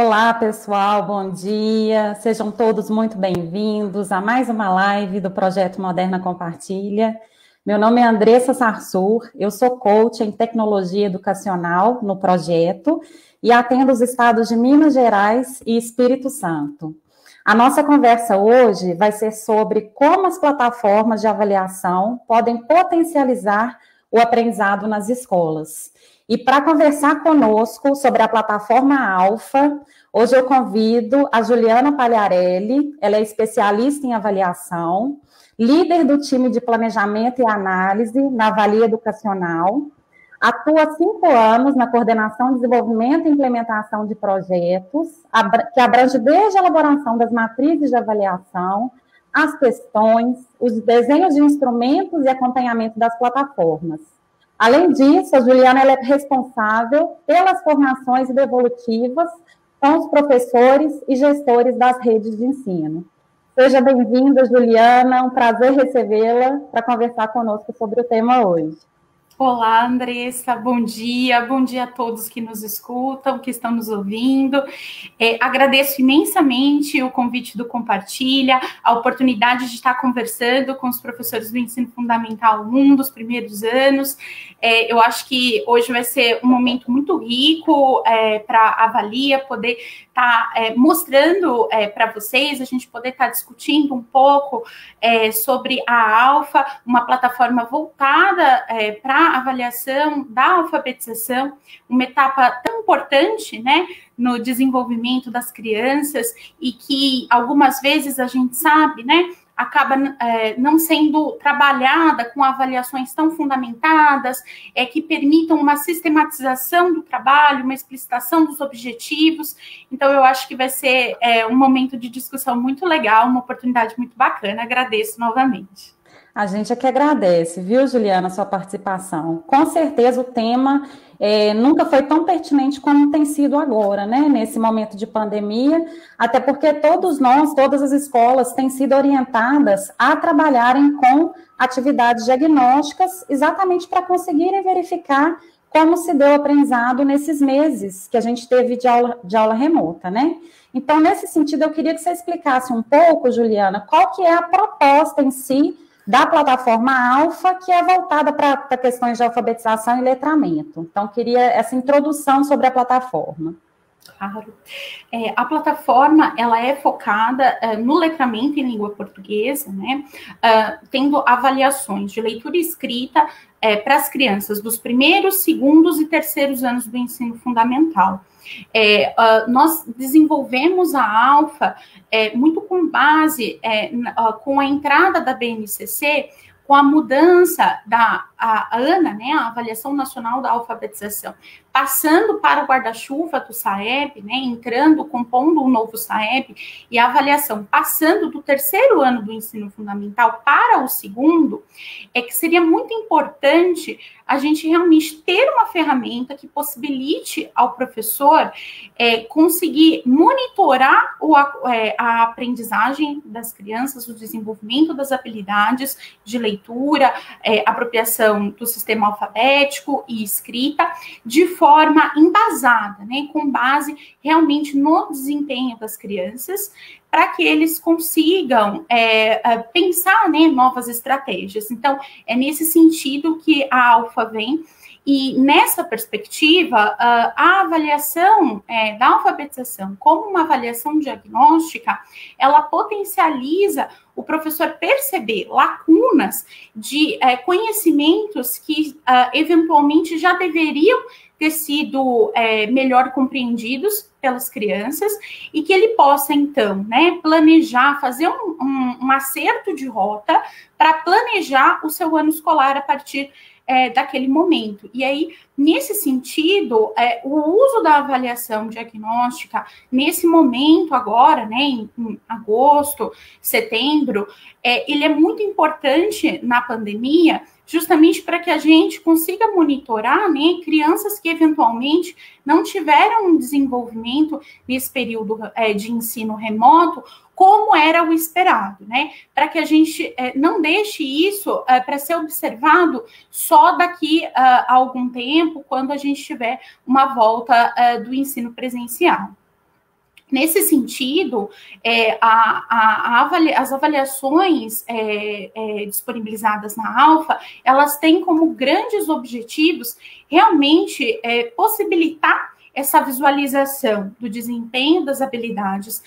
Olá, pessoal, bom dia. Sejam todos muito bem-vindos a mais uma live do Projeto Moderna Compartilha. Meu nome é Andressa Sarsur, eu sou coach em tecnologia educacional no projeto e atendo os estados de Minas Gerais e Espírito Santo. A nossa conversa hoje vai ser sobre como as plataformas de avaliação podem potencializar o aprendizado nas escolas. E para conversar conosco sobre a plataforma Alfa, hoje eu convido a Juliana Pagliarelli, ela é especialista em avaliação, líder do time de planejamento e análise na Avalia Educacional, atua há 5 anos na coordenação, desenvolvimento e implementação de projetos, que abrange desde a elaboração das matrizes de avaliação, as questões, os desenhos de instrumentos e acompanhamento das plataformas. Além disso, a Juliana ela é responsável pelas formações devolutivas com os professores e gestores das redes de ensino. Seja bem-vinda, Juliana, é um prazer recebê-la para conversar conosco sobre o tema hoje. Olá, Andressa, bom dia a todos que nos escutam, que estão nos ouvindo. Agradeço imensamente o convite do Compartilha, a oportunidade de estar conversando com os professores do Ensino Fundamental 1 dos primeiros anos. Eu acho que hoje vai ser um momento muito rico para a Avalia poder estar mostrando para vocês, a gente poder estar discutindo um pouco sobre a Alfa, uma plataforma voltada para a avaliação da alfabetização, uma etapa tão importante, né, no desenvolvimento das crianças e que algumas vezes a gente sabe, né, acaba não sendo trabalhada com avaliações tão fundamentadas, que permitam uma sistematização do trabalho, uma explicitação dos objetivos. Então, eu acho que vai ser um momento de discussão muito legal, uma oportunidade muito bacana. Agradeço novamente. A gente é que agradece, viu, Juliana, a sua participação. Com certeza o tema nunca foi tão pertinente como tem sido agora, né, nesse momento de pandemia, até porque todos nós, todas as escolas têm sido orientadas a trabalharem com atividades diagnósticas exatamente para conseguirem verificar como se deu o aprendizado nesses meses que a gente teve de aula remota, né? Então, nesse sentido, eu queria que você explicasse um pouco, Juliana, qual que é a proposta em si da plataforma Alfa, que é voltada para questões de alfabetização e letramento. Então, queria essa introdução sobre a plataforma. Claro. A plataforma, ela é focada no letramento em língua portuguesa, né, tendo avaliações de leitura e escrita para as crianças dos primeiros, segundos e terceiros anos do ensino fundamental. Nós desenvolvemos a Alfa muito com base com a entrada da BNCC, com a mudança da ANA, né, a Avaliação Nacional da Alfabetização, passando para o guarda-chuva do SAEB, né, entrando, compondo um novo SAEB, e a avaliação passando do terceiro ano do ensino fundamental para o segundo, que seria muito importante a gente realmente ter uma ferramenta que possibilite ao professor conseguir monitorar a aprendizagem das crianças, o desenvolvimento das habilidades de leitura, apropriação do sistema alfabético e escrita, de forma embasada, né, com base realmente no desempenho das crianças, para que eles consigam pensar, né, novas estratégias. Então, é nesse sentido que a Alfa vem. E nessa perspectiva, a avaliação da alfabetização como uma avaliação diagnóstica, ela potencializa o professor perceber lacunas de conhecimentos que eventualmente já deveriam ter sido melhor compreendidos pelas crianças e que ele possa, então, né, planejar, fazer um acerto de rota para planejar o seu ano escolar a partir daquele momento. E aí, nesse sentido, o uso da avaliação diagnóstica, nesse momento agora, né, em agosto, setembro, ele é muito importante na pandemia, justamente para que a gente consiga monitorar, né, crianças que eventualmente não tiveram um desenvolvimento nesse período de ensino remoto, como era o esperado, né? Para que a gente não deixe isso para ser observado só daqui a algum tempo, quando a gente tiver uma volta do ensino presencial. Nesse sentido, as avaliações disponibilizadas na Alfa, elas têm como grandes objetivos realmente possibilitar essa visualização do desempenho das habilidades,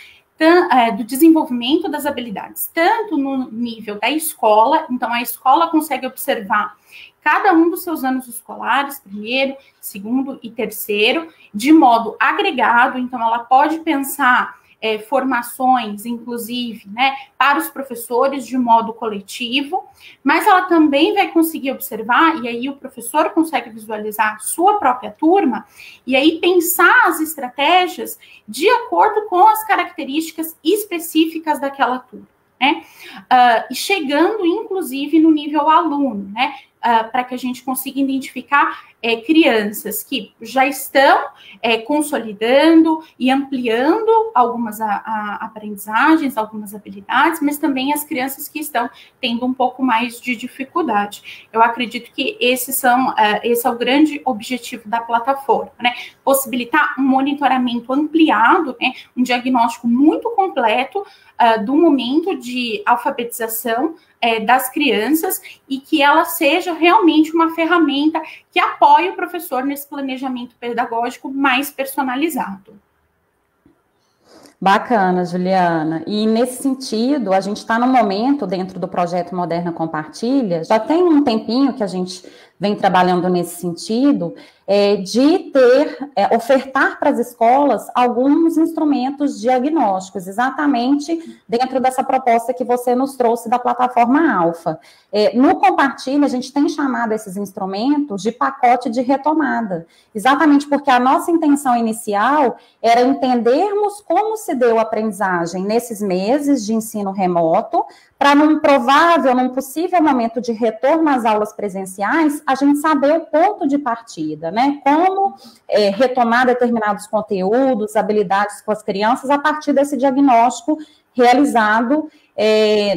do desenvolvimento das habilidades, tanto no nível da escola, então a escola consegue observar cada um dos seus anos escolares, primeiro, segundo e terceiro, de modo agregado, então ela pode pensar formações, inclusive, né, para os professores de modo coletivo, mas ela também vai conseguir observar, e aí o professor consegue visualizar sua própria turma, e aí pensar as estratégias de acordo com as características específicas daquela turma, né, e chegando, inclusive, no nível aluno, né, para que a gente consiga identificar crianças que já estão consolidando e ampliando algumas aprendizagens, algumas habilidades, mas também as crianças que estão tendo um pouco mais de dificuldade. Eu acredito que esse é o grande objetivo da plataforma, né? Possibilitar um monitoramento ampliado, né? Um diagnóstico muito completo do momento de alfabetização das crianças e que ela seja realmente uma ferramenta que apoie o professor nesse planejamento pedagógico mais personalizado. Bacana, Juliana. E nesse sentido, a gente está no momento, dentro do projeto Moderna Compartilha, já tem um tempinho que a gente vem trabalhando nesse sentido, de ofertar para as escolas alguns instrumentos diagnósticos, exatamente dentro dessa proposta que você nos trouxe da plataforma Alfa. No Compartilha, a gente tem chamado esses instrumentos de pacote de retomada, exatamente porque a nossa intenção inicial era entendermos como se deu a aprendizagem nesses meses de ensino remoto, para num possível momento de retorno às aulas presenciais, a gente saber o ponto de partida, né? Como retomar determinados conteúdos, habilidades com as crianças a partir desse diagnóstico realizado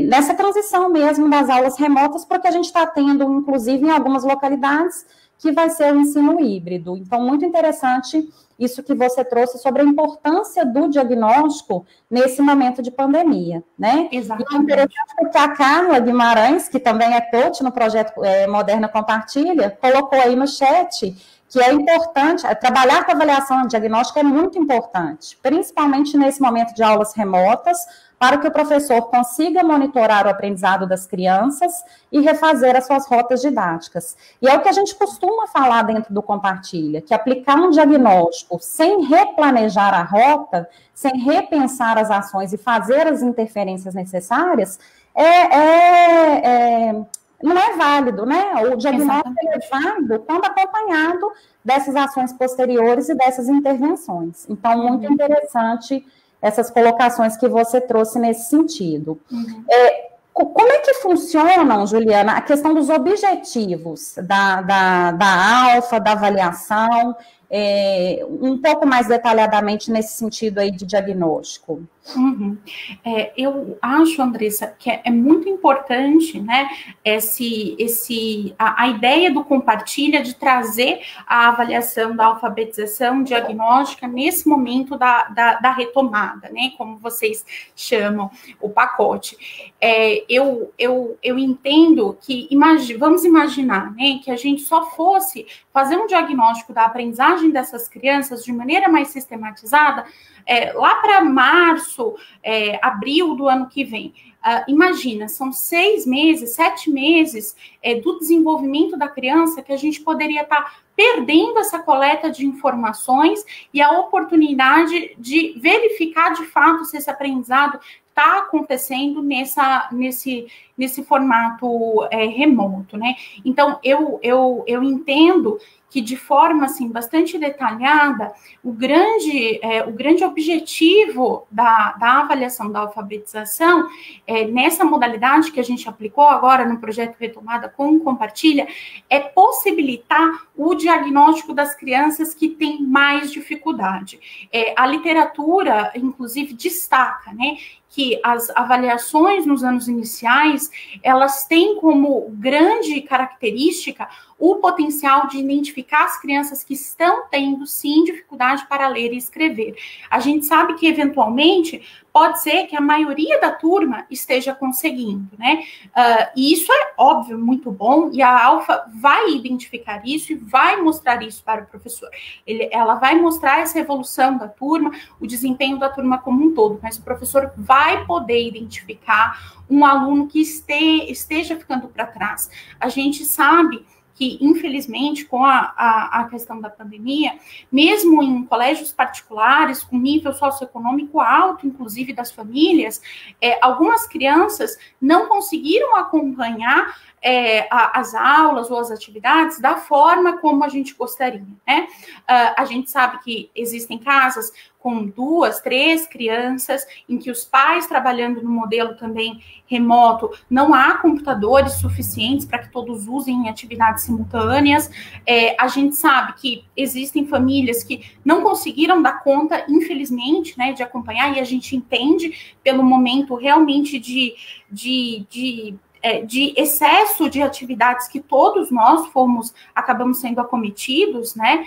nessa transição mesmo das aulas remotas, porque a gente está tendo, inclusive, em algumas localidades, que vai ser o ensino híbrido. Então, muito interessante isso que você trouxe sobre a importância do diagnóstico nesse momento de pandemia, né? Exatamente. E é interessante porque a Carla Guimarães, que também é coach no projeto Moderna Compartilha, colocou aí no chat que é importante, trabalhar com avaliação diagnóstica é muito importante, principalmente nesse momento de aulas remotas, para que o professor consiga monitorar o aprendizado das crianças e refazer as suas rotas didáticas. E é o que a gente costuma falar dentro do Compartilha, que aplicar um diagnóstico sem replanejar a rota, sem repensar as ações e fazer as interferências necessárias, não é válido, né? O diagnóstico é válido quando acompanhado dessas ações posteriores e dessas intervenções. Então, muito interessante essas colocações que você trouxe nesse sentido. Como é que funcionam, Juliana, a questão dos objetivos da Alfa, da avaliação, um pouco mais detalhadamente nesse sentido aí de diagnóstico? Eu acho, Andressa, que é muito importante, né, a ideia do Compartilha de trazer a avaliação da alfabetização diagnóstica nesse momento da retomada, né, como vocês chamam o pacote. Eu entendo que, vamos imaginar, né, que a gente só fosse fazer um diagnóstico da aprendizagem dessas crianças de maneira mais sistematizada lá para março, abril do ano que vem. Imagina, são 6 meses, 7 meses do desenvolvimento da criança que a gente poderia estar perdendo essa coleta de informações e a oportunidade de verificar de fato se esse aprendizado está acontecendo nesse formato remoto, né? Então, eu entendo que de forma assim bastante detalhada, o grande objetivo da avaliação da alfabetização nessa modalidade que a gente aplicou agora no projeto Retomada com o Compartilha é possibilitar o diagnóstico das crianças que têm mais dificuldade. A literatura, inclusive, destaca, né, que as avaliações nos anos iniciais, elas têm como grande característica o potencial de identificar as crianças que estão tendo, sim, dificuldade para ler e escrever. A gente sabe que, eventualmente, pode ser que a maioria da turma esteja conseguindo, né? E isso é, óbvio, muito bom, e a Alfa vai identificar isso e vai mostrar isso para o professor. Ela vai mostrar essa evolução da turma, o desempenho da turma como um todo, mas o professor vai poder identificar um aluno que esteja ficando para trás. A gente sabe que, infelizmente, com a questão da pandemia, mesmo em colégios particulares, com nível socioeconômico alto, inclusive das famílias, algumas crianças não conseguiram acompanhar as aulas ou as atividades da forma como a gente gostaria, né? A gente sabe que existem casas com 2, 3 crianças, em que os pais trabalhando no modelo também remoto, não há computadores suficientes para que todos usem em atividades simultâneas. A gente sabe que existem famílias que não conseguiram dar conta, infelizmente, né, de acompanhar, e a gente entende pelo momento realmente de excesso de atividades que todos nós acabamos sendo acometidos, né?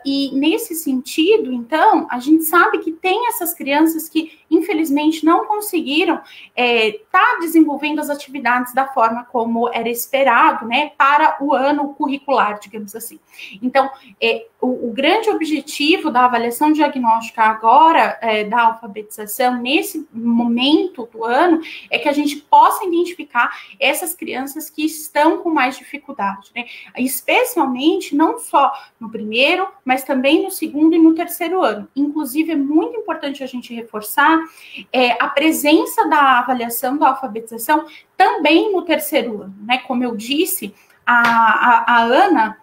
E nesse sentido, então, a gente sabe que tem essas crianças que, infelizmente, não conseguiram estar desenvolvendo as atividades da forma como era esperado, né? Para o ano curricular, digamos assim. Então, o grande objetivo da avaliação diagnóstica agora, da alfabetização, nesse momento do ano, é que a gente possa identificar essas crianças que estão com mais dificuldade, né? Especialmente, não só no primeiro, mas também no segundo e no terceiro ano. Inclusive, é muito importante a gente reforçar a presença da avaliação da alfabetização também no terceiro ano, né? Como eu disse, a Ana,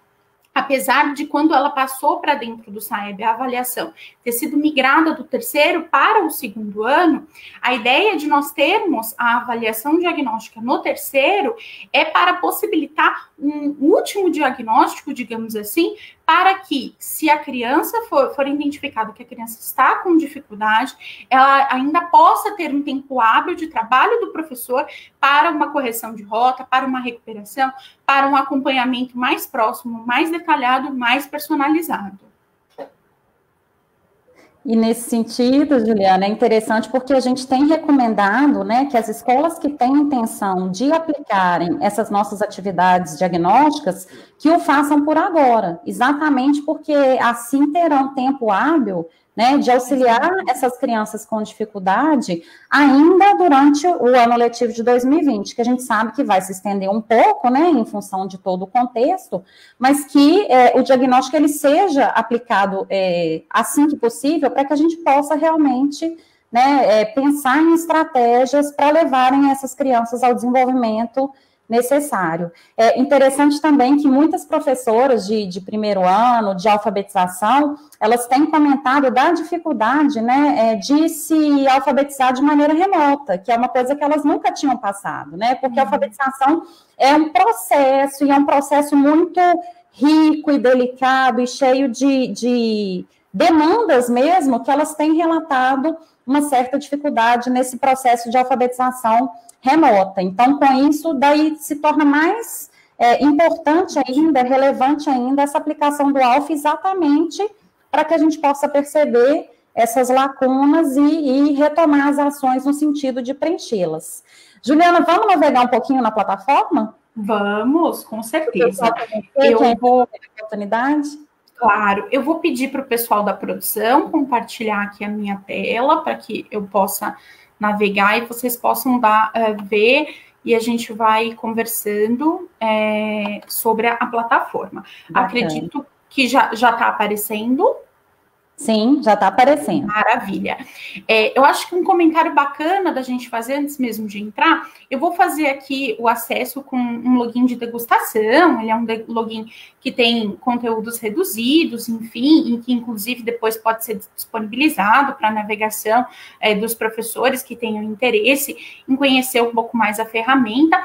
apesar de quando ela passou para dentro do SAEB, a avaliação ter sido migrada do terceiro para o segundo ano, a ideia de nós termos a avaliação diagnóstica no terceiro é para possibilitar um último diagnóstico, digamos assim, para que, se a criança for identificado que a criança está com dificuldade, ela ainda possa ter um tempo hábil de trabalho do professor para uma correção de rota, para uma recuperação, para um acompanhamento mais próximo, mais detalhado, mais personalizado. E nesse sentido, Juliana, é interessante porque a gente tem recomendado, né, que as escolas que têm intenção de aplicarem essas nossas atividades diagnósticas, que o façam por agora, exatamente porque assim terão tempo hábil, né, de auxiliar essas crianças com dificuldade ainda durante o ano letivo de 2020, que a gente sabe que vai se estender um pouco, né, em função de todo o contexto, mas que o diagnóstico ele seja aplicado assim que possível, para que a gente possa realmente, né, pensar em estratégias para levarem essas crianças ao desenvolvimento necessário. É interessante também que muitas professoras de primeiro ano, de alfabetização, elas têm comentado da dificuldade, né, de se alfabetizar de maneira remota, que é uma coisa que elas nunca tinham passado, né, porque a alfabetização é um processo, e é um processo muito rico e delicado, e cheio de demandas mesmo, que elas têm relatado uma certa dificuldade nesse processo de alfabetização remota. Então, com isso, daí se torna mais importante ainda, relevante ainda, essa aplicação do ALF exatamente para que a gente possa perceber essas lacunas e retomar as ações no sentido de preenchê-las. Juliana, vamos navegar um pouquinho na plataforma? Vamos, com certeza. Eu vou... oportunidade? Claro, eu vou pedir para o pessoal da produção compartilhar aqui a minha tela para que eu possa navegar e vocês possam ver e a gente vai conversando sobre a plataforma. Bacana. Acredito que já está aparecendo. Sim, já está aparecendo. Maravilha. Eu acho que um comentário bacana da gente fazer, antes mesmo de entrar, eu vou fazer aqui o acesso com um login de degustação, ele é um login que tem conteúdos reduzidos, enfim, e que inclusive depois pode ser disponibilizado para navegação dos professores que tenham interesse em conhecer um pouco mais a ferramenta,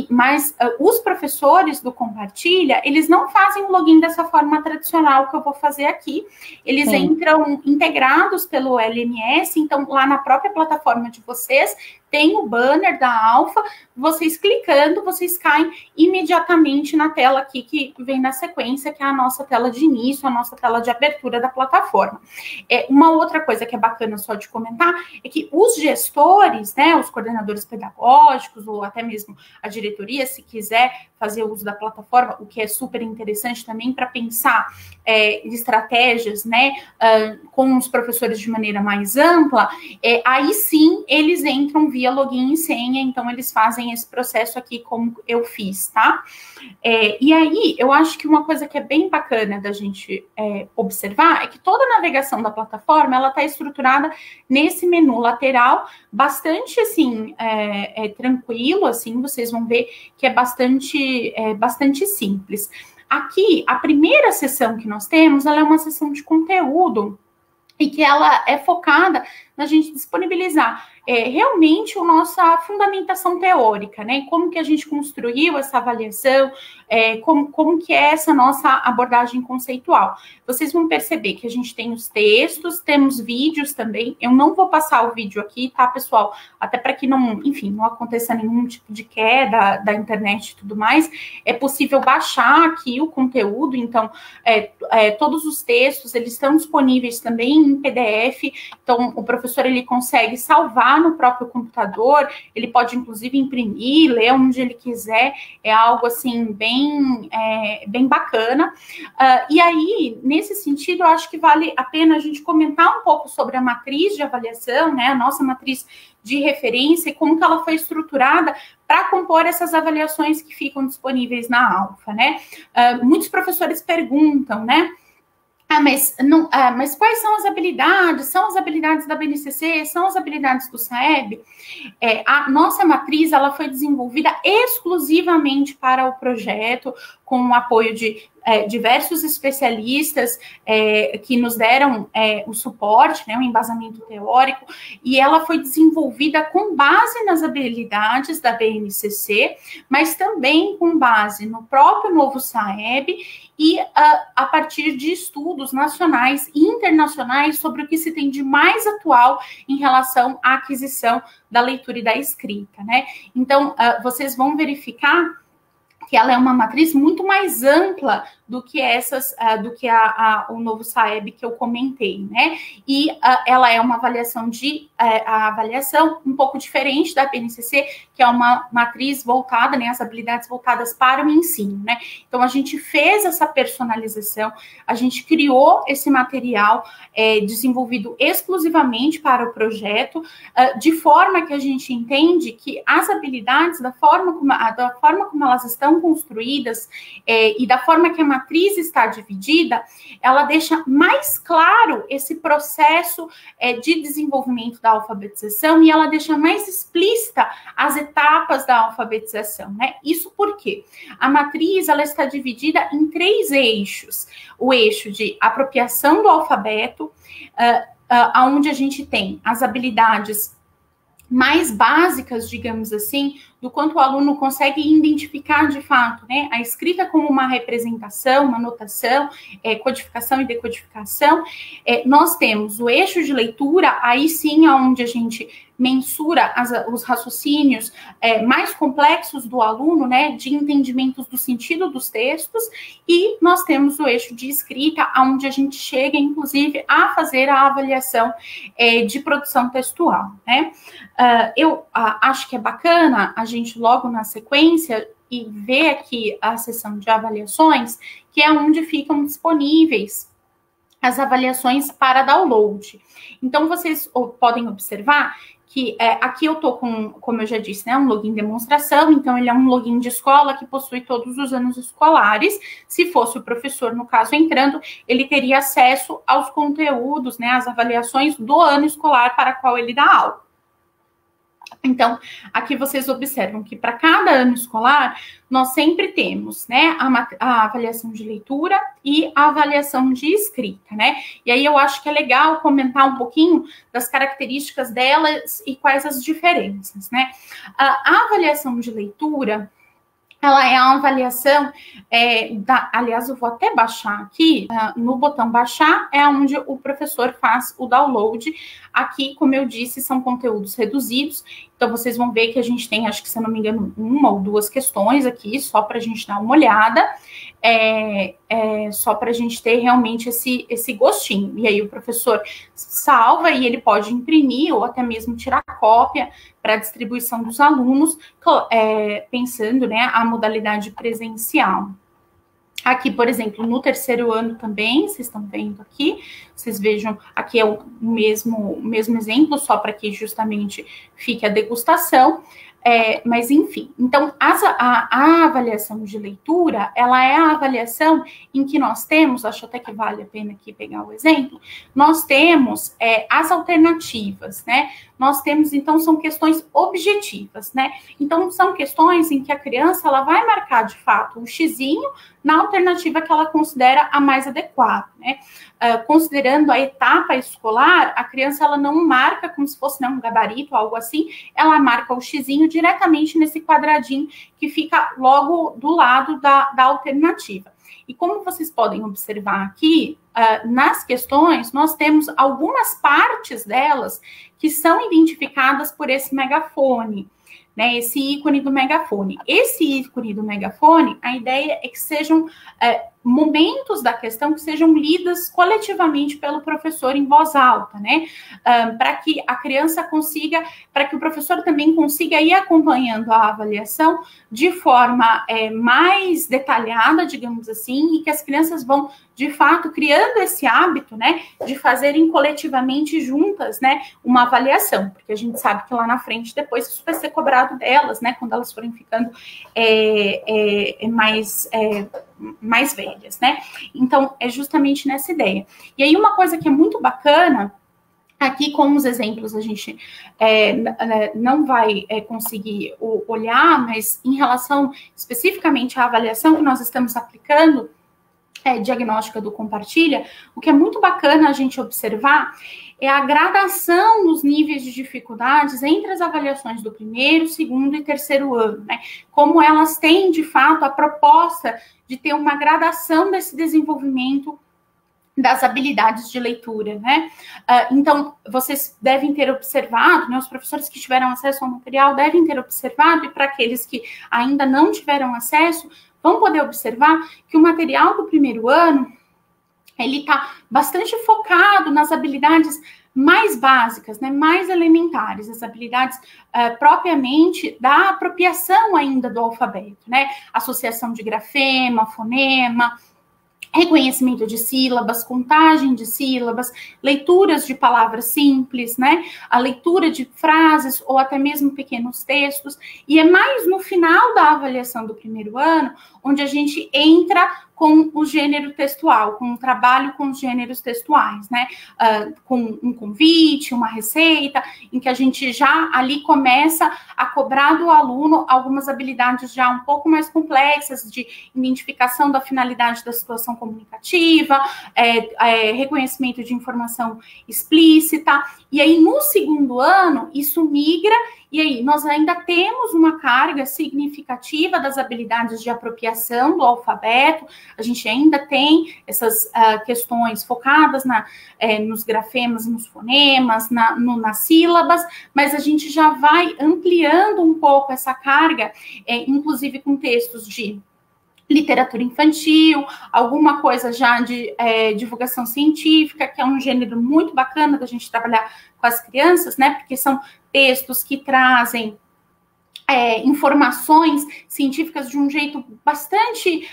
mas os professores do Compartilha, eles não fazem o login dessa forma tradicional que eu vou fazer aqui. eles entram integrados pelo LMS, então lá na própria plataforma de vocês tem o banner da Alfa, vocês clicando, vocês caem imediatamente na tela aqui que vem na sequência, que é a nossa tela de início, a nossa tela de abertura da plataforma. Uma outra coisa que é bacana só de comentar é que os gestores, né, os coordenadores pedagógicos ou até mesmo a diretoria, se quiser fazer uso da plataforma, o que é super interessante também para pensar estratégias, né, com os professores de maneira mais ampla, aí sim eles entram via login e senha, então eles fazem esse processo aqui como eu fiz, tá? E aí, eu acho que uma coisa que é bem bacana da gente observar é que toda a navegação da plataforma, ela está estruturada nesse menu lateral, bastante, assim, tranquilo, assim, vocês vão ver que é bastante simples. Aqui, a primeira sessão que nós temos, ela é uma sessão de conteúdo e que ela é focada na gente disponibilizar realmente a nossa fundamentação teórica, né? Como que a gente construiu essa avaliação, como que é essa nossa abordagem conceitual. Vocês vão perceber que a gente tem os textos, temos vídeos também. Eu não vou passar o vídeo aqui, tá, pessoal? Até para que não, enfim, não aconteça nenhum tipo de queda da internet e tudo mais. É possível baixar aqui o conteúdo, então, todos os textos, eles estão disponíveis também em PDF, então, o professor, ele consegue salvar no próprio computador, ele pode, inclusive, imprimir, ler onde ele quiser, é algo, assim, bem bacana. E aí, nesse sentido, eu acho que vale a pena a gente comentar um pouco sobre a matriz de avaliação, né, a nossa matriz de referência e como que ela foi estruturada para compor essas avaliações que ficam disponíveis na Alfa, né? Muitos professores perguntam, né, mas quais são as habilidades? São as habilidades da BNCC? São as habilidades do SAEB? A nossa matriz, ela foi desenvolvida exclusivamente para o projeto, com o apoio de diversos especialistas que nos deram o suporte, né, o embasamento teórico, e ela foi desenvolvida com base nas habilidades da BNCC, mas também com base no próprio novo SAEB e a partir de estudos nacionais e internacionais sobre o que se tem de mais atual em relação à aquisição da leitura e da escrita, né? Então, vocês vão verificar que ela é uma matriz muito mais ampla do que o novo SAEB que eu comentei, né? E ela é uma avaliação a avaliação um pouco diferente da BNCC, que é uma matriz voltada, né, as habilidades voltadas para o ensino, né? Então, a gente fez essa personalização, a gente criou esse material desenvolvido exclusivamente para o projeto, de forma que a gente entende que as habilidades, da forma como elas estão construídas e da forma que a matriz está dividida, ela deixa mais claro esse processo de desenvolvimento da alfabetização e ela deixa mais explícita as etapas da alfabetização, né? Isso porque a matriz, ela está dividida em 3 eixos. O eixo de apropriação do alfabeto, onde a gente tem as habilidades mais básicas, digamos assim, do quanto o aluno consegue identificar de fato, né, a escrita como uma representação, uma notação, codificação e decodificação. Nós temos o eixo de leitura, aí sim é onde a gente mensura os raciocínios mais complexos do aluno, né, de entendimentos do sentido dos textos, e nós temos o eixo de escrita, onde a gente chega, inclusive, a fazer a avaliação de produção textual, né. Eu acho que é bacana a gente, logo na sequência, e ver aqui a seção de avaliações, que é onde ficam disponíveis as avaliações para download. Então, vocês podem observar que aqui eu estou com, como eu já disse, né, um login demonstração, então ele é um login de escola que possui todos os anos escolares. Se fosse o professor, no caso, entrando, ele teria acesso aos conteúdos, né, às avaliações do ano escolar para qual ele dá aula. Então, aqui vocês observam que para cada ano escolar, nós sempre temos, né, a avaliação de leitura e a avaliação de escrita, né? E aí eu acho que é legal comentar um pouquinho das características delas e quais as diferenças, né? A avaliação de leitura, ela é uma avaliação, aliás, eu vou até baixar aqui, no botão baixar é onde o professor faz o download. Aqui, como eu disse, são conteúdos reduzidos, então vocês vão ver que a gente tem, acho que se eu não me engano, 1 ou 2 questões aqui, só para a gente dar uma olhada, só para a gente ter realmente esse gostinho. E aí o professor salva e ele pode imprimir ou até mesmo tirar cópia para distribuição dos alunos, pensando, né, a modalidade presencial. Aqui, por exemplo, no terceiro ano também, vocês estão vendo aqui, vocês vejam, aqui é o mesmo exemplo, só para que justamente fique a degustação. Mas, enfim, então, a avaliação de leitura, ela é a avaliação em que nós temos, acho até que vale a pena aqui pegar o exemplo, nós temos as alternativas, né? Nós temos, então, são questões objetivas, né? Então, são questões em que a criança, ela vai marcar, de fato, um xizinho na alternativa que ela considera a mais adequada, né? Considerando a etapa escolar, a criança, ela não marca como se fosse, né, um gabarito, algo assim, ela marca o xizinho diretamente nesse quadradinho que fica logo do lado da alternativa. E como vocês podem observar aqui, nas questões, nós temos algumas partes delas que são identificadas por esse megafone, né, esse ícone do megafone. Esse ícone do megafone, a ideia é que sejam momentos da questão que sejam lidas coletivamente pelo professor em voz alta, né, para que a criança consiga, para que o professor também consiga ir acompanhando a avaliação de forma mais detalhada, digamos assim, e que as crianças vão, de fato, criando esse hábito, né, de fazerem coletivamente juntas, né, uma avaliação, porque a gente sabe que lá na frente, depois, isso vai ser cobrado delas, né, quando elas forem ficando mais velhas, né? Então, é justamente nessa ideia. E aí, uma coisa que é muito bacana, aqui com os exemplos a gente não vai conseguir olhar, mas em relação especificamente à avaliação que nós estamos aplicando, diagnóstica do Compartilha, o que é muito bacana a gente observar é a gradação dos níveis de dificuldades entre as avaliações do primeiro, segundo e terceiro ano, né? Como elas têm, de fato, a proposta de ter uma gradação desse desenvolvimento das habilidades de leitura, né? Então, vocês devem ter observado, né, os professores que tiveram acesso ao material devem ter observado, e para aqueles que ainda não tiveram acesso, vão poder observar que o material do primeiro ano, ele está bastante focado nas habilidades mais básicas, né, mais elementares, as habilidades propriamente da apropriação ainda do alfabeto, né? Associação de grafema, fonema, reconhecimento de sílabas, contagem de sílabas, leituras de palavras simples, né? A leitura de frases ou até mesmo pequenos textos. E é mais no final da avaliação do primeiro ano onde a gente entra com o gênero textual, com o trabalho com os gêneros textuais, né? Com um convite, uma receita, em que a gente já ali começa a cobrar do aluno algumas habilidades já um pouco mais complexas de identificação da finalidade da situação comunicativa, reconhecimento de informação explícita. E aí, no segundo ano, isso migra, e aí nós ainda temos uma carga significativa das habilidades de apropriação do alfabeto, a gente ainda tem essas questões focadas nos grafemas e nos fonemas, nas sílabas, mas a gente já vai ampliando um pouco essa carga, inclusive com textos de literatura infantil, alguma coisa já de divulgação científica, que é um gênero muito bacana da gente trabalhar com as crianças, né? Porque são textos que trazem informações científicas de um jeito bastante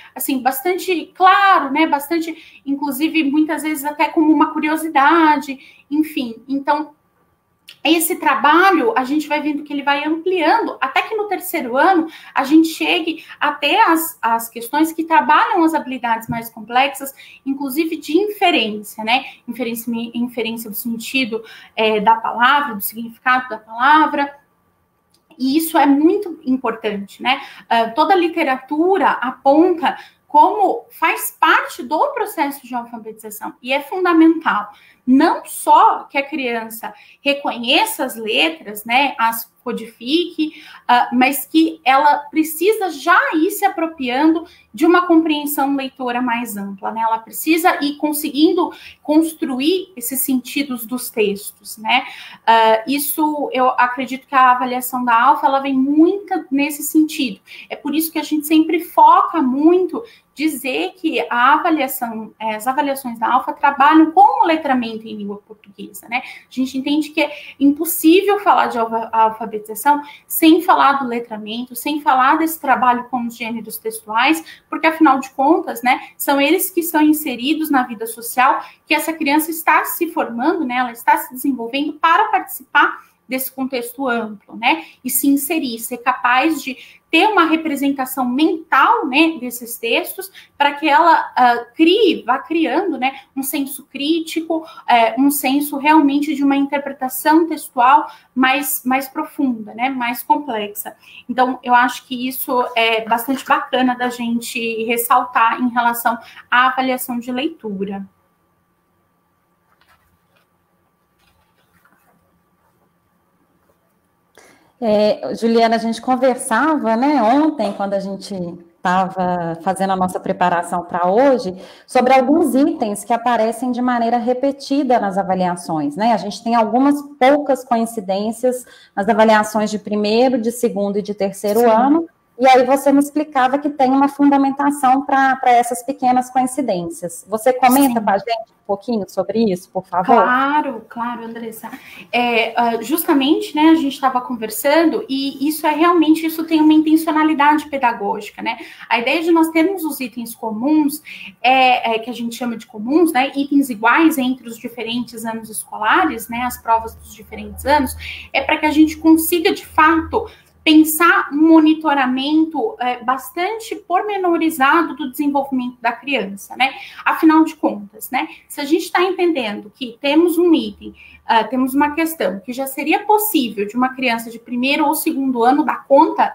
claro, né? Bastante, inclusive, muitas vezes até como uma curiosidade, enfim. Então, esse trabalho, a gente vai vendo que ele vai ampliando, até que no terceiro ano a gente chegue até as questões que trabalham as habilidades mais complexas, inclusive de inferência, né? Inferência do sentido da palavra, do significado da palavra. E isso é muito importante, né? Toda a literatura aponta como faz parte do processo de alfabetização e é fundamental. não só que a criança reconheça as letras, né, as codifique, mas que ela precisa já ir se apropriando de uma compreensão leitora mais ampla, né? Ela precisa ir conseguindo construir esses sentidos dos textos, né? Isso, eu acredito que a avaliação da Alfa, ela vem muito nesse sentido. É por isso que a gente sempre foca muito dizer que as avaliações da Alfa trabalham com o letramento em língua portuguesa, né? A gente entende que é impossível falar de alfabetização sem falar do letramento, sem falar desse trabalho com os gêneros textuais, porque, afinal de contas, né, são eles que estão inseridos na vida social, que essa criança está se formando, né, ela está se desenvolvendo para participar desse contexto amplo, né, e se inserir, ser capaz de ter uma representação mental, né, desses textos, para que ela vá criando, né, um senso crítico, um senso realmente de uma interpretação textual mais profunda, né, mais complexa. Então, eu acho que isso é bastante bacana da gente ressaltar em relação à avaliação de leitura. Juliana, a gente conversava, né, ontem, quando a gente estava fazendo a nossa preparação para hoje, sobre alguns itens que aparecem de maneira repetida nas avaliações, né? A gente tem algumas poucas coincidências nas avaliações de primeiro, de segundo e de terceiro Sim. ano, e aí você me explicava que tem uma fundamentação para essas pequenas coincidências. Você comenta com a gente um pouquinho sobre isso, por favor? Claro, Andressa. Justamente, né, a gente estava conversando e isso tem uma intencionalidade pedagógica, né? A ideia de nós termos os itens comuns, que a gente chama de comuns, né, itens iguais entre os diferentes anos escolares, né, as provas dos diferentes anos, é para que a gente consiga, de fato, pensar um monitoramento bastante pormenorizado do desenvolvimento da criança, né? Afinal de contas, né? Se a gente está entendendo que temos um item, temos uma questão que já seria possível de uma criança de primeiro ou segundo ano dar conta,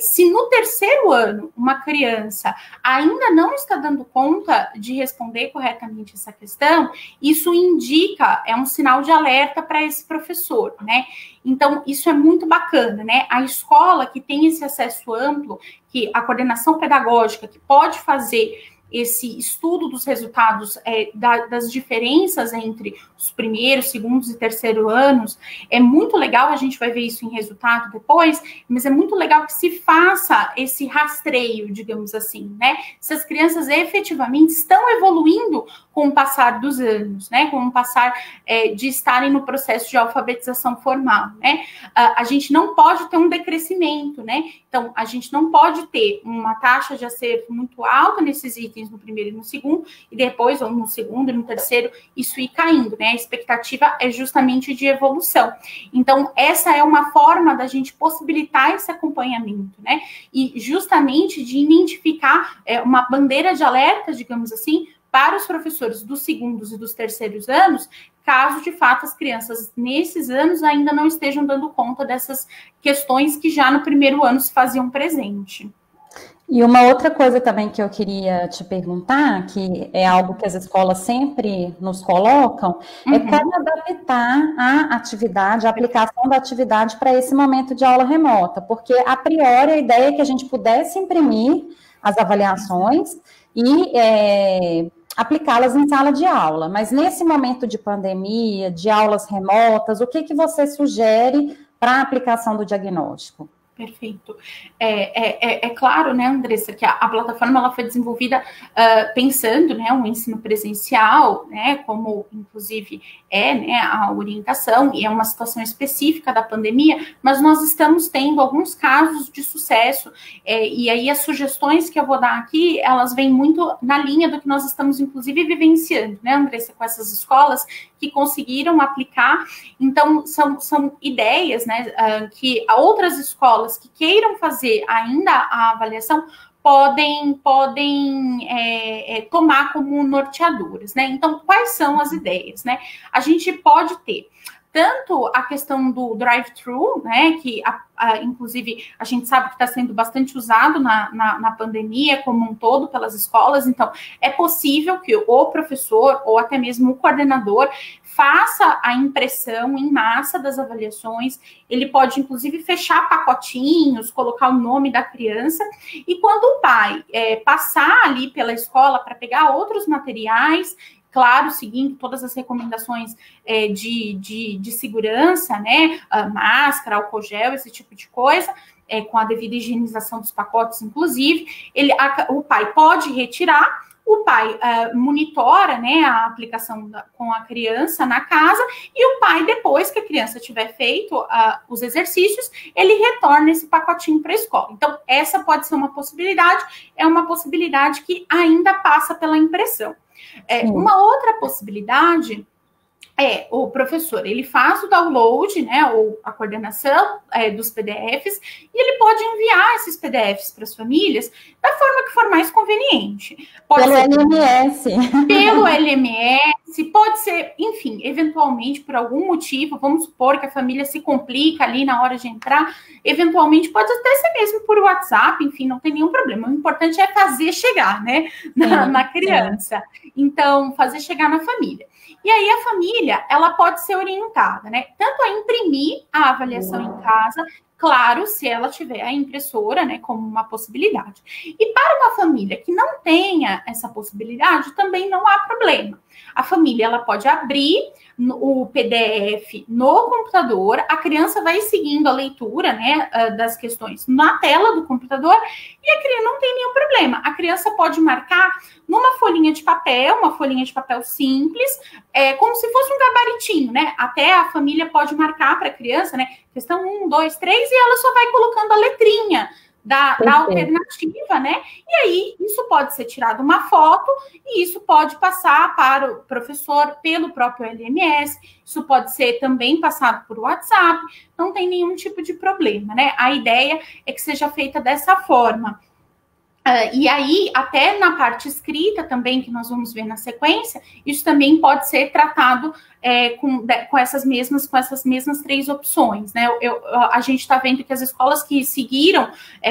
se no terceiro ano uma criança ainda não está dando conta de responder corretamente essa questão, isso indica, é um sinal de alerta para esse professor, né? Então, isso é muito bacana, né? A escola que tem esse acesso amplo, que a coordenação pedagógica que pode fazer esse estudo dos resultados das diferenças entre os primeiros, segundos e terceiro anos, é muito legal, a gente vai ver isso em resultado depois, mas é muito legal que se faça esse rastreio, digamos assim, né? Se as crianças efetivamente estão evoluindo com o passar dos anos, né? Com o passar de estarem no processo de alfabetização formal, né? A gente não pode ter um decrescimento, né? Então, a gente não pode ter uma taxa de acerto muito alta nesses itens no primeiro e no segundo, e depois, ou no segundo e no terceiro, isso ir caindo, né? A expectativa é justamente de evolução. Então, essa é uma forma da gente possibilitar esse acompanhamento, né? E justamente de identificar uma bandeira de alerta, digamos assim, para os professores dos segundos e dos terceiros anos, caso, de fato, as crianças nesses anos ainda não estejam dando conta dessas questões que já no primeiro ano se faziam presente. E uma outra coisa também que eu queria te perguntar, que é algo que as escolas sempre nos colocam, é como adaptar a atividade, a aplicação da atividade para esse momento de aula remota, porque, a priori, a ideia é que a gente pudesse imprimir as avaliações e aplicá-las em sala de aula, mas nesse momento de pandemia, de aulas remotas, o que você sugere para a aplicação do diagnóstico? Perfeito. É claro, né, Andressa, que a plataforma ela foi desenvolvida pensando, né, um ensino presencial, né, como inclusive né, a orientação, e é uma situação específica da pandemia, mas nós estamos tendo alguns casos de sucesso, e aí as sugestões que eu vou dar aqui, elas vêm muito na linha do que nós estamos, inclusive, vivenciando, né, Andressa, com essas escolas que conseguiram aplicar. Então, são ideias, né, que outras escolas que queiram fazer ainda a avaliação podem tomar como norteadoras, né? Então, quais são as ideias, né? A gente pode ter tanto a questão do drive-thru, né, que inclusive a gente sabe que está sendo bastante usado na pandemia como um todo pelas escolas, então é possível que o professor ou até mesmo o coordenador faça a impressão em massa das avaliações, ele pode, inclusive, fechar pacotinhos, colocar o nome da criança, e quando o pai passar ali pela escola para pegar outros materiais, claro, seguindo todas as recomendações de segurança, né, máscara, álcool gel, esse tipo de coisa, com a devida higienização dos pacotes, inclusive, o pai pode retirar. O pai monitora, né, a aplicação com a criança na casa, e o pai, depois que a criança tiver feito os exercícios, ele retorna esse pacotinho para a escola. Então, essa pode ser uma possibilidade, é uma possibilidade que ainda passa pela impressão. Uma outra possibilidade o professor, ele faz o download, né, ou a coordenação dos PDFs, e ele pode enviar esses PDFs para as famílias da forma que for mais conveniente. Pode ser LMS. Pelo LMS, pode ser, enfim, eventualmente, por algum motivo, vamos supor que a família se complica ali na hora de entrar, eventualmente pode até ser mesmo por WhatsApp, enfim, não tem nenhum problema. O importante é fazer chegar, né, na criança. Então, fazer chegar na família. E aí a família, ela pode ser orientada, né? Tanto a imprimir a avaliação em casa, claro, se ela tiver a impressora, né, como uma possibilidade. E para uma família que não tenha essa possibilidade, também não há problema. A família, ela pode abrir o PDF no computador, a criança vai seguindo a leitura, né, das questões na tela do computador, e a criança não tem nenhum problema. A criança pode marcar numa folhinha de papel, uma folhinha de papel simples, como se fosse um gabaritinho, né? Até a família pode marcar para a criança, né? Questão 1, 2, 3, e ela só vai colocando a letrinha da alternativa, né? E aí, isso pode ser tirado uma foto, e isso pode passar para o professor pelo próprio LMS, isso pode ser também passado por WhatsApp, não tem nenhum tipo de problema, né? A ideia é que seja feita dessa forma. E aí, até na parte escrita também, que nós vamos ver na sequência, isso também pode ser tratado com essas mesmas 3 opções, né? A gente está vendo que as escolas que seguiram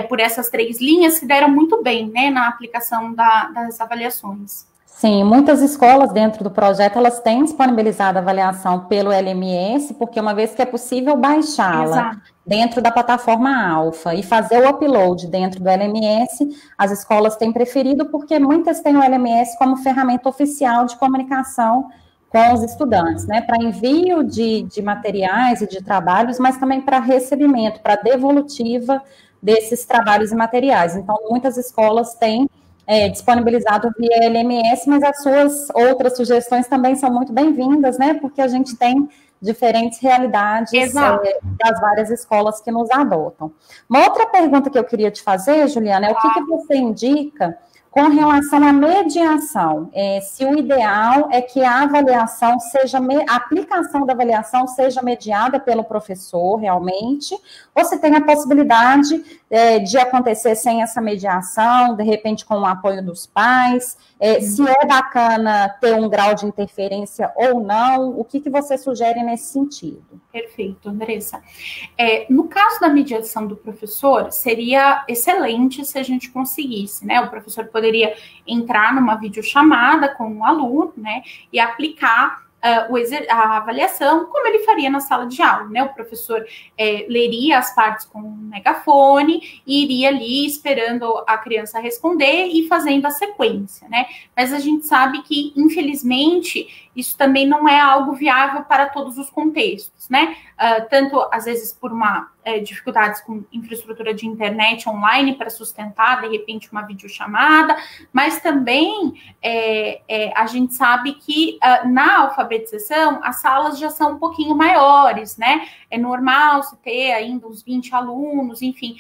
por essas 3 linhas se deram muito bem, né, na aplicação das avaliações. Sim, muitas escolas dentro do projeto, elas têm disponibilizado a avaliação pelo LMS, porque uma vez que é possível baixá-la dentro da plataforma Alfa e fazer o upload dentro do LMS, as escolas têm preferido, porque muitas têm o LMS como ferramenta oficial de comunicação com os estudantes, né, para envio de materiais e de trabalhos, mas também para recebimento, para devolutiva desses trabalhos e materiais. Então, muitas escolas têm disponibilizado via LMS, mas as suas outras sugestões também são muito bem-vindas, né? Porque a gente tem diferentes realidades das várias escolas que nos adotam. Uma outra pergunta que eu queria te fazer, Juliana, é o que você indica com relação à mediação? Se o ideal é que a avaliação seja, a aplicação da avaliação seja mediada pelo professor, realmente, ou se tem a possibilidade de acontecer sem essa mediação, de repente com o apoio dos pais, se é bacana ter um grau de interferência ou não, o que você sugere nesse sentido? Perfeito, Andressa. No caso da mediação do professor, seria excelente se a gente conseguisse, né? O professor poderia entrar numa videochamada com o aluno, né? E aplicar a avaliação, como ele faria na sala de aula, né? O professor leria as partes com um megafone e iria ali esperando a criança responder e fazendo a sequência, né? Mas a gente sabe que, infelizmente, isso também não é algo viável para todos os contextos, né? Tanto, às vezes, por dificuldades com infraestrutura de internet online para sustentar, de repente, uma videochamada, mas também a gente sabe que na alfabetização as salas já são um pouquinho maiores, né? É normal se ter ainda uns 20 alunos, enfim.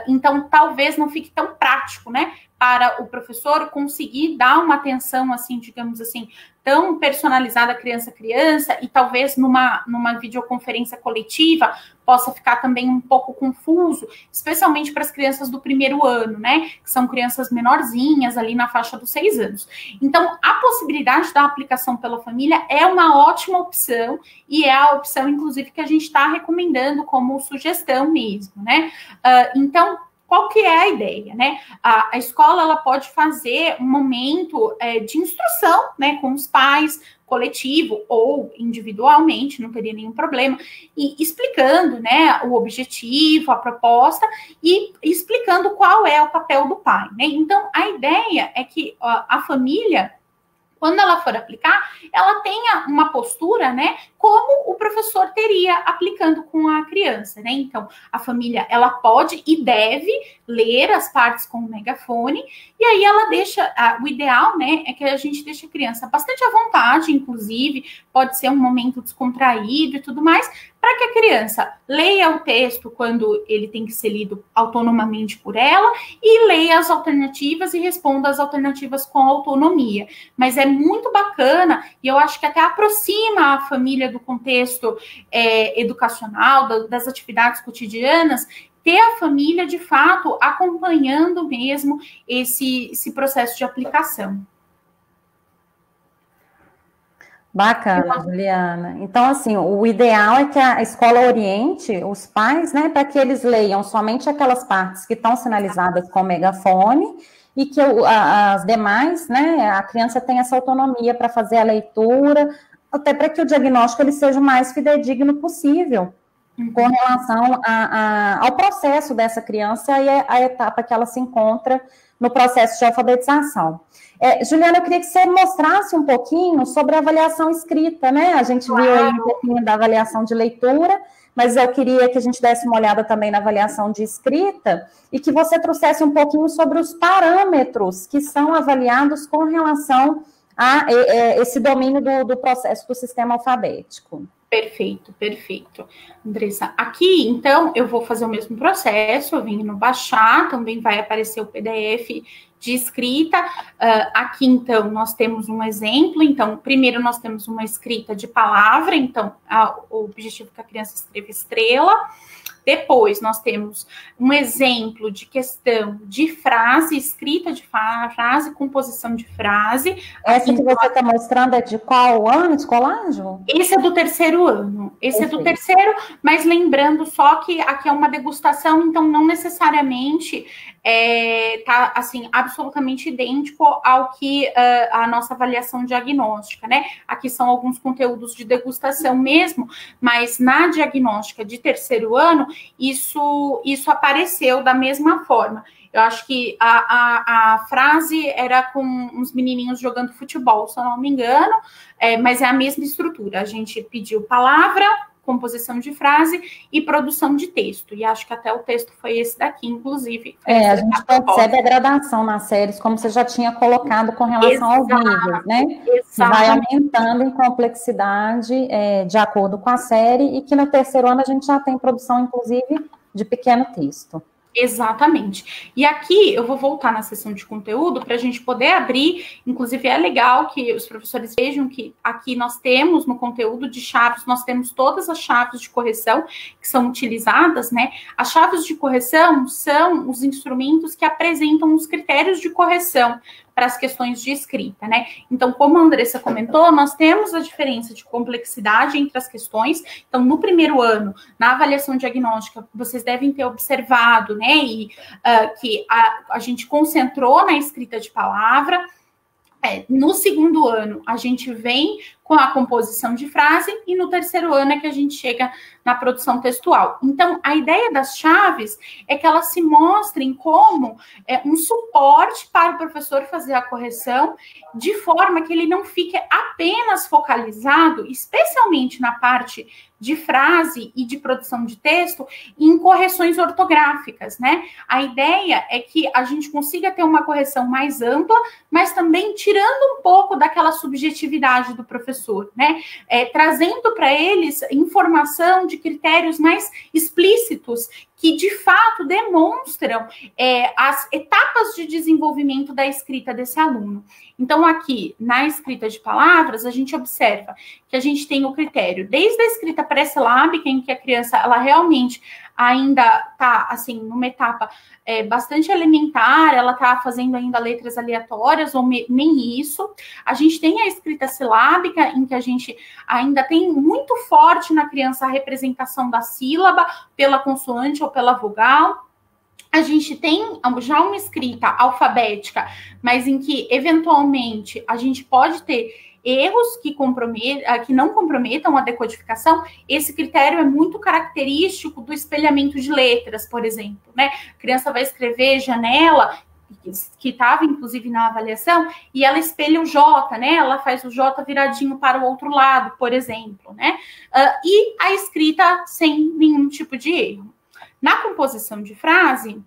Então, talvez não fique tão prático, né, para o professor conseguir dar uma atenção, assim, digamos assim, tão personalizada criança a criança, e talvez numa videoconferência coletiva possa ficar também um pouco confuso, especialmente para as crianças do primeiro ano, né, que são crianças menorzinhas, ali na faixa dos 6 anos. Então, a possibilidade da aplicação pela família é uma ótima opção, e é a opção, inclusive, que a gente está recomendando como sugestão mesmo, né. Então, qual que é a ideia, né? A escola, ela pode fazer um momento de instrução, né, com os pais, coletivo ou individualmente, não teria nenhum problema, e explicando, né, o objetivo, a proposta, e explicando qual é o papel do pai, né? Então, a ideia é que a família, quando ela for aplicar, ela tenha uma postura, né, como o professor teria aplicando com a criança, né? Então, a família, ela pode e deve ler as partes com o megafone, e aí ela deixa, o ideal, né, é que a gente deixe a criança bastante à vontade, inclusive, pode ser um momento descontraído e tudo mais, para que a criança leia o texto quando ele tem que ser lido autonomamente por ela, e leia as alternativas e responda as alternativas com autonomia. Mas é muito bacana, e eu acho que até aproxima a família do contexto educacional, das atividades cotidianas, ter a família, de fato, acompanhando mesmo esse processo de aplicação. Bacana, Juliana. Então, assim, o ideal é que a escola oriente os pais, né, para que eles leiam somente aquelas partes que estão sinalizadas com megafone, e que as demais, né, a criança tenha essa autonomia para fazer a leitura, até para que o diagnóstico ele seja o mais fidedigno possível com relação ao processo dessa criança e a etapa que ela se encontra no processo de alfabetização. Juliana, eu queria que você mostrasse um pouquinho sobre a avaliação escrita, né? A gente viu aí um pouquinho da avaliação de leitura, mas eu queria que a gente desse uma olhada também na avaliação de escrita e que você trouxesse um pouquinho sobre os parâmetros que são avaliados com relação a esse domínio do processo do sistema alfabético. Perfeito, perfeito. Andressa, aqui, então, eu vou fazer o mesmo processo, eu venho no baixar, também vai aparecer o PDF de escrita. Aqui, então, nós temos um exemplo. Então, primeiro nós temos uma escrita de palavra, então, o objetivo é que a criança escreva estrela. Depois, nós temos um exemplo de questão de frase, escrita de frase, composição de frase. Essa que você está mostrando é de qual ano escolar, Ju? Esse é do terceiro ano. Esse é do terceiro, mas lembrando só que aqui é uma degustação, então não necessariamente tá, assim, absolutamente idêntico ao que a nossa avaliação diagnóstica, né? Aqui são alguns conteúdos de degustação mesmo, mas na diagnóstica de terceiro ano, isso apareceu da mesma forma. Eu acho que a frase era com uns menininhos jogando futebol, se eu não me engano, mas é a mesma estrutura. A gente pediu palavra, composição de frase e produção de texto. E acho que até o texto foi esse daqui, inclusive. A gente percebe a gradação nas séries, como você já tinha colocado com relação aos níveis, né? Exato. Vai aumentando em complexidade de acordo com a série, e que no terceiro ano a gente já tem produção, inclusive, de pequeno texto. Exatamente. E aqui eu vou voltar na seção de conteúdo para a gente poder abrir. Inclusive, é legal que os professores vejam que aqui nós temos no conteúdo de chaves, nós temos todas as chaves de correção que são utilizadas, né? As chaves de correção são os instrumentos que apresentam os critérios de correção para as questões de escrita, né? Então, como a Andressa comentou, nós temos a diferença de complexidade entre as questões. Então, no primeiro ano, na avaliação diagnóstica, vocês devem ter observado, né, e que a gente concentrou na escrita de palavra. No segundo ano, a gente vem com a composição de frase, e no terceiro ano é que a gente chega na produção textual. Então, a ideia das chaves é que elas se mostrem como um suporte para o professor fazer a correção, de forma que ele não fique apenas focalizado, especialmente na parte de frase e de produção de texto, em correções ortográficas, né? A ideia é que a gente consiga ter uma correção mais ampla, mas também tirando um pouco daquela subjetividade do professor, né? Trazendo para eles informação de critérios mais explícitos que de fato demonstram as etapas de desenvolvimento da escrita desse aluno. Então, aqui, na escrita de palavras, a gente observa que a gente tem o critério desde a escrita pré-silábica, em que a criança, ela realmente ainda está, assim, numa etapa bastante elementar, ela está fazendo ainda letras aleatórias, ou nem isso. A gente tem a escrita silábica, em que a gente ainda tem muito forte na criança a representação da sílaba pela consoante ou pela vogal. A gente tem já uma escrita alfabética, mas em que, eventualmente, a gente pode ter erros que não comprometam a decodificação. Esse critério é muito característico do espelhamento de letras, por exemplo, né? A criança vai escrever janela, que estava, inclusive, na avaliação, e ela espelha o J, né? Ela faz o J viradinho para o outro lado, por exemplo, né? E a escrita sem nenhum tipo de erro. Na composição de frase,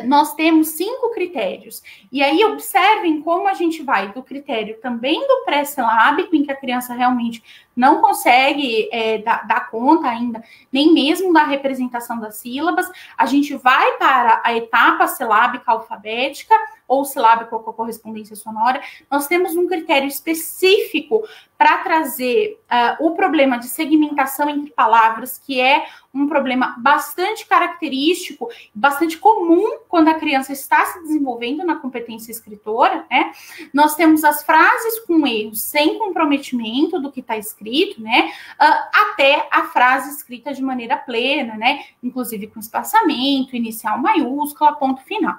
nós temos 5 critérios. E aí, observem como a gente vai do critério também do pré-silábico, em que a criança realmente não consegue dar conta ainda, nem mesmo da representação das sílabas. A gente vai para a etapa silábica alfabética, ou silábica com correspondência sonora. Nós temos um critério específico para trazer o problema de segmentação entre palavras, que é um problema bastante característico, bastante comum quando a criança está se desenvolvendo na competência escritora, né? Nós temos as frases com erros sem comprometimento do que está escrito, né? Até a frase escrita de maneira plena, né? Inclusive com espaçamento, inicial maiúscula, ponto final.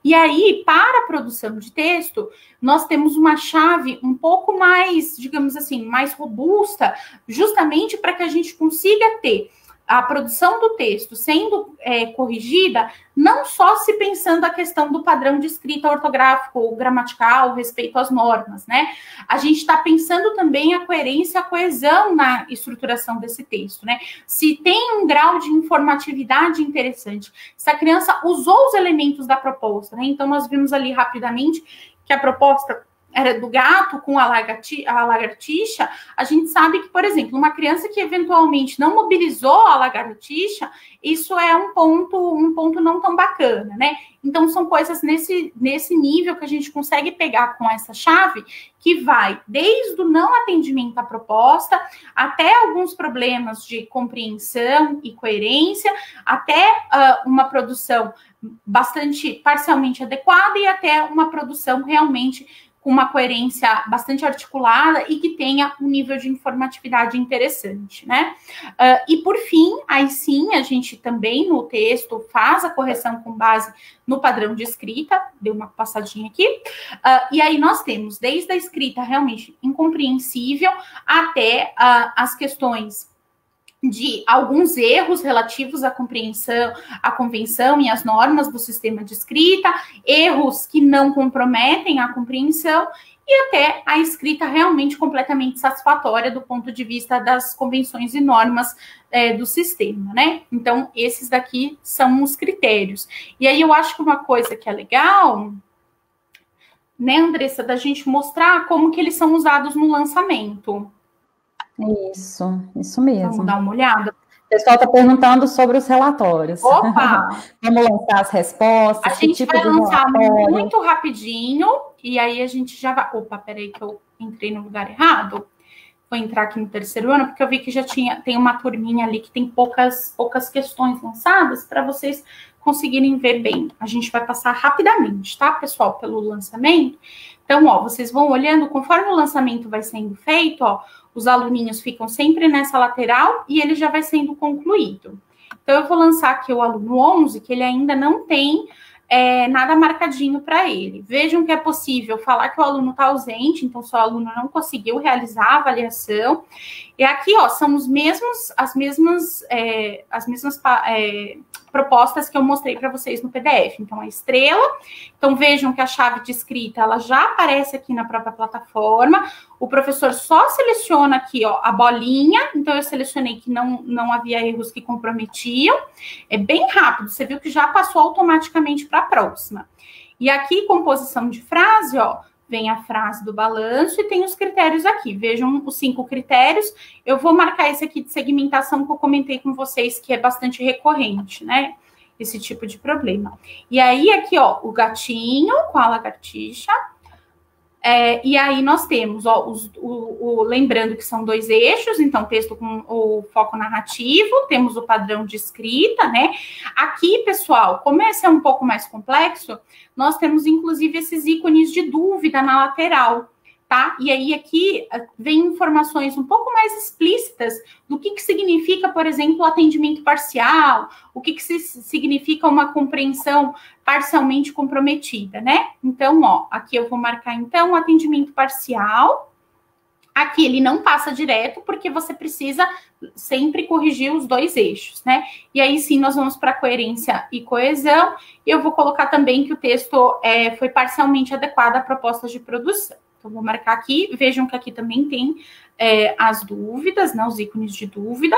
E aí, para a produção de texto, nós temos uma chave um pouco mais, digamos assim, mais robusta, justamente para que a gente consiga ter a produção do texto sendo corrigida, não só se pensando a questão do padrão de escrita ortográfico ou gramatical, respeito às normas, né? A gente está pensando também a coerência, a coesão na estruturação desse texto, né? Se tem um grau de informatividade interessante, se a criança usou os elementos da proposta, né? Então, nós vimos ali rapidamente que a proposta era do gato com a lagartixa. A gente sabe que, por exemplo, uma criança que eventualmente não mobilizou a lagartixa, isso é um ponto não tão bacana, né? Então, são coisas nesse nível que a gente consegue pegar com essa chave, que vai desde o não atendimento à proposta, até alguns problemas de compreensão e coerência, até uma produção bastante parcialmente adequada e até uma produção realmente com uma coerência bastante articulada e que tenha um nível de informatividade interessante, né? E, por fim, aí sim, a gente também, no texto, faz a correção com base no padrão de escrita, deu uma passadinha aqui, e aí nós temos desde a escrita realmente incompreensível até as questões de alguns erros relativos à compreensão, à convenção e às normas do sistema de escrita, erros que não comprometem a compreensão e até a escrita realmente completamente satisfatória do ponto de vista das convenções e normas do sistema, né? Então, esses daqui são os critérios. E aí eu acho que uma coisa que é legal, né, Andressa, da gente mostrar como que eles são usados no lançamento. Isso mesmo. Vamos dar uma olhada. O pessoal está perguntando sobre os relatórios. Opa! Vamos lançar as respostas. A gente vai lançar muito rapidinho, e aí a gente já vai... Opa, peraí que eu entrei no lugar errado. Vou entrar aqui no terceiro ano, porque eu vi que já tem uma turminha ali que tem poucas questões lançadas, para vocês conseguirem ver bem. A gente vai passar rapidamente, tá, pessoal, pelo lançamento. Então, ó, vocês vão olhando, conforme o lançamento vai sendo feito, ó, os aluninhos ficam sempre nessa lateral e ele já vai sendo concluído. Então, eu vou lançar aqui o aluno 11, que ele ainda não tem nada marcadinho para ele. Vejam que é possível falar que o aluno está ausente, então, se o aluno não conseguiu realizar a avaliação. E aqui, ó, são as mesmas propostas que eu mostrei para vocês no PDF. Então, a estrela. Então, vejam que a chave de escrita, ela já aparece aqui na própria plataforma. O professor só seleciona aqui, ó, a bolinha. Então, eu selecionei que não havia erros que comprometiam. É bem rápido. Você viu que já passou automaticamente para a próxima. E aqui, composição de frase, ó. vem a frase do balanço e tem os critérios aqui. Vejam os 5 critérios. Eu vou marcar esse aqui de segmentação que eu comentei com vocês, que é bastante recorrente, né? Esse tipo de problema. E aí, aqui, ó, o gatinho com a lagartixa. E aí nós temos, ó, lembrando que são 2 eixos, então texto com o foco narrativo, temos o padrão de escrita, né? Aqui, pessoal, como esse é um pouco mais complexo, nós temos, inclusive, esses ícones de dúvida na lateral, tá? E aí aqui vem informações um pouco mais explícitas do que significa, por exemplo, o atendimento parcial, o que significa uma compreensão parcialmente comprometida, né? Então, ó, aqui eu vou marcar, então, o atendimento parcial. Aqui ele não passa direto, porque você precisa sempre corrigir os 2 eixos, né? E aí sim nós vamos para coerência e coesão. E eu vou colocar também que o texto foi parcialmente adequado à proposta de produção. Então, vou marcar aqui. Vejam que aqui também tem as dúvidas, né? Os ícones de dúvida.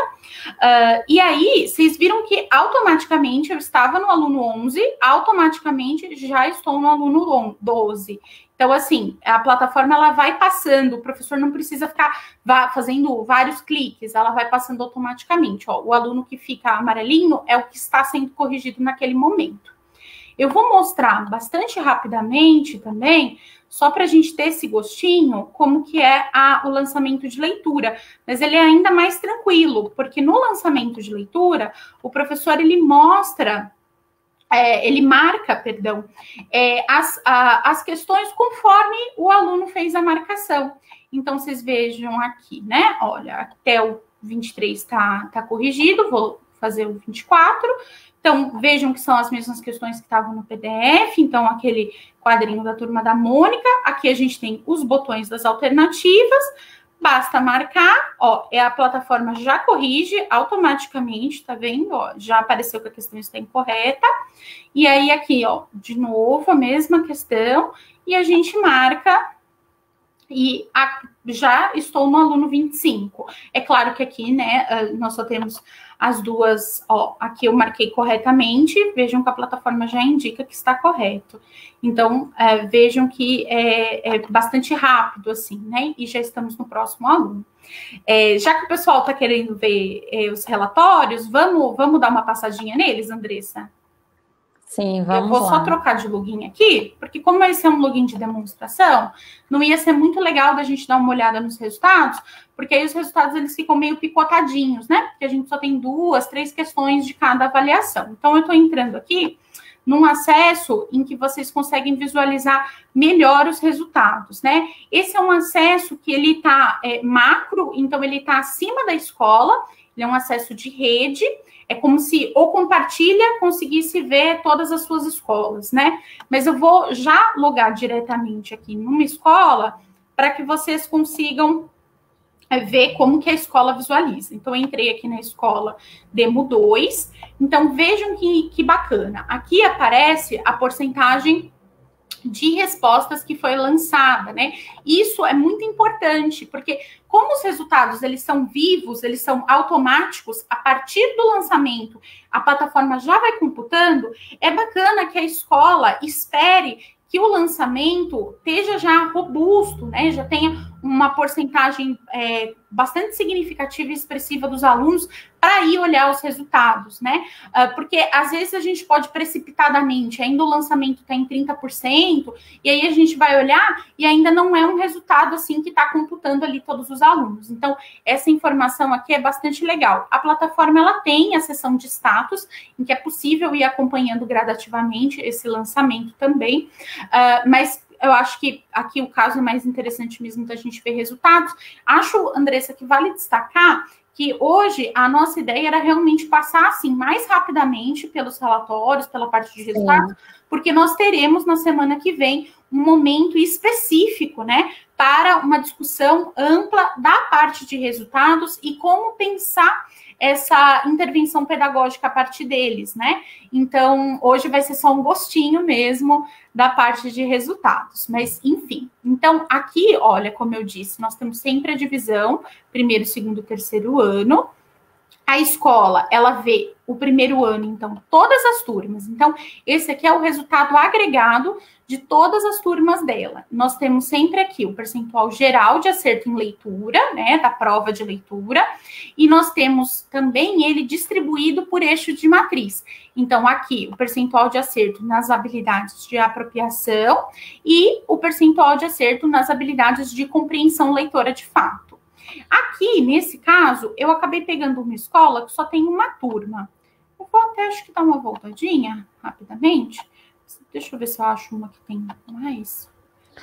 E aí, vocês viram que automaticamente eu estava no aluno 11, automaticamente já estou no aluno 12. Então, assim, a plataforma ela vai passando, o professor não precisa ficar fazendo vários cliques, ela vai passando automaticamente. Ó, o aluno que fica amarelinho é o que está sendo corrigido naquele momento. Eu vou mostrar bastante rapidamente também, só para a gente ter esse gostinho, como que é o lançamento de leitura. Mas ele é ainda mais tranquilo, porque no lançamento de leitura, o professor ele mostra... ele marca, perdão, as questões conforme o aluno fez a marcação. Então, vocês vejam aqui, né? Olha, até o 23 tá corrigido, vou fazer o 24. Então, vejam que são as mesmas questões que estavam no PDF. Então, aquele quadrinho da turma da Mônica. Aqui a gente tem os botões das alternativas. Basta marcar, ó, a plataforma já corrige automaticamente, tá vendo? Ó, já apareceu que a questão está incorreta. E aí aqui, ó, de novo a mesma questão e a gente marca e já estou no aluno 25. É claro que aqui, né, nós só temos as duas, ó, aqui eu marquei corretamente, vejam que a plataforma já indica que está correto. Então, vejam que é bastante rápido, assim, né, e já estamos no próximo aluno. Já que o pessoal está querendo ver os relatórios, vamos dar uma passadinha neles, Andressa? Sim, vamos lá. Eu vou só trocar de login aqui, porque como esse é um login de demonstração, não ia ser muito legal da gente dar uma olhada nos resultados, porque aí os resultados eles ficam meio picotadinhos, né? Porque a gente só tem 2, 3 questões de cada avaliação. Então, eu estou entrando aqui num acesso em que vocês conseguem visualizar melhor os resultados, né? Esse é um acesso que ele está macro, então ele está acima da escola, ele é um acesso de rede. É como se o Compartilha conseguisse ver todas as suas escolas, né? Mas eu vou já logar diretamente aqui numa escola para que vocês consigam ver como que a escola visualiza. Então, eu entrei aqui na escola Demo 2. Então, vejam que bacana. Aqui aparece a porcentagem de respostas que foi lançada, né? Isso é muito importante, porque como os resultados, eles são vivos, eles são automáticos, a partir do lançamento, a plataforma já vai computando, é bacana que a escola espere que o lançamento esteja já robusto, né? Já tenha uma porcentagem bastante significativa e expressiva dos alunos para ir olhar os resultados, né? Porque às vezes a gente pode precipitadamente, ainda o lançamento está em 30%, e aí a gente vai olhar e ainda não é um resultado assim que está computando ali todos os alunos. Então, essa informação aqui é bastante legal. A plataforma ela tem a seção de status, em que é possível ir acompanhando gradativamente esse lançamento também, mas eu acho que aqui o caso é mais interessante mesmo da gente ver resultados. Acho, Andressa, que vale destacar que hoje a nossa ideia era realmente passar assim mais rapidamente pelos relatórios, pela parte de resultados, sim, porque nós teremos na semana que vem um momento específico, né, para uma discussão ampla da parte de resultados e como pensar essa intervenção pedagógica a partir deles, né? Então, hoje vai ser só um gostinho mesmo da parte de resultados, mas enfim. Então, aqui, olha, como eu disse, nós temos sempre a divisão, primeiro, segundo, terceiro ano, A escola, ela vê o primeiro ano, então, todas as turmas. Então, esse aqui é o resultado agregado de todas as turmas dela. Nós temos sempre aqui o percentual geral de acerto em leitura, né, da prova de leitura, e nós temos também ele distribuído por eixo de matriz. Então, aqui, o percentual de acerto nas habilidades de apropriação e o percentual de acerto nas habilidades de compreensão leitora de fato. Aqui, nesse caso, eu acabei pegando uma escola que só tem uma turma. Eu vou até, acho que dar uma voltadinha, rapidamente. Deixa eu ver se eu acho uma que tem mais.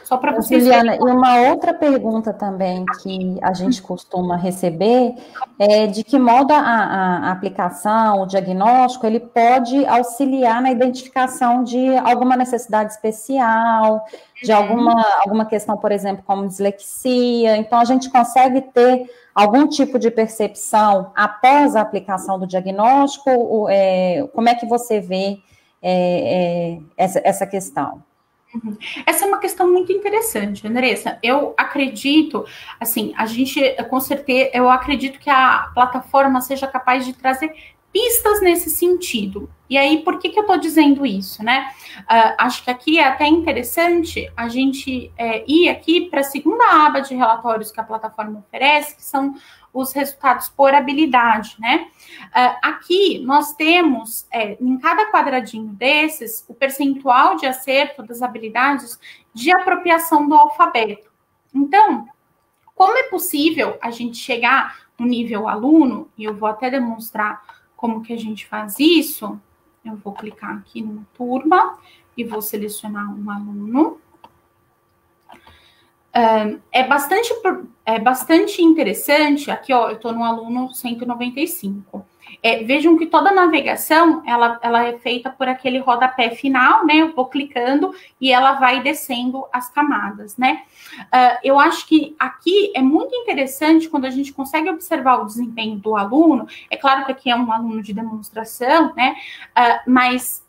Só para vocês Juliana, verem. E uma outra pergunta também que a gente costuma receber é de que modo a aplicação, o diagnóstico, ele pode auxiliar na identificação de alguma necessidade especial, de alguma questão, por exemplo, como dislexia. Então, a gente consegue ter algum tipo de percepção após a aplicação do diagnóstico? Como é que você vê essa questão? Essa é uma questão muito interessante, Andressa. Eu acredito, assim, com certeza, eu acredito que a plataforma seja capaz de trazer pistas nesse sentido. E aí, por que eu estou dizendo isso, né? Acho que aqui é até interessante a gente ir aqui para a segunda aba de relatórios que a plataforma oferece, que são os resultados por habilidade, né? Aqui nós temos, em cada quadradinho desses, o percentual de acerto das habilidades de apropriação do alfabeto. Então, como é possível a gente chegar no nível aluno, e eu vou até demonstrar como que a gente faz isso, eu vou clicar aqui numa turma e vou selecionar um aluno. É bastante interessante, aqui ó, eu estou no aluno 195. Vejam que toda a navegação, ela é feita por aquele rodapé final, né? Eu vou clicando e ela vai descendo as camadas, né? Eu acho que aqui é muito interessante quando a gente consegue observar o desempenho do aluno. É claro que aqui é um aluno de demonstração, né? Mas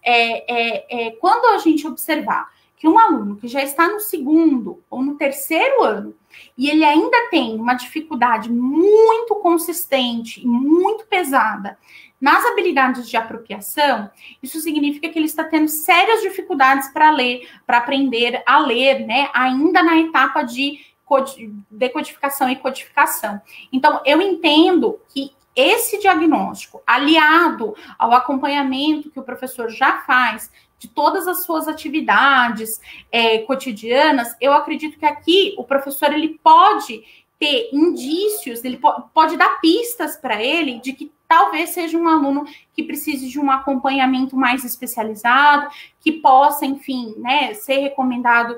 quando a gente observar que um aluno que já está no segundo ou no terceiro ano e ele ainda tem uma dificuldade muito consistente e muito pesada nas habilidades de apropriação, isso significa que ele está tendo sérias dificuldades para ler, para aprender a ler, né? Ainda na etapa de decodificação e codificação. Então, eu entendo que esse diagnóstico, aliado ao acompanhamento que o professor já faz de todas as suas atividades cotidianas, eu acredito que aqui o professor ele pode ter indícios, ele pode dar pistas para ele de que talvez seja um aluno que precise de um acompanhamento mais especializado, que possa, enfim, né, ser recomendado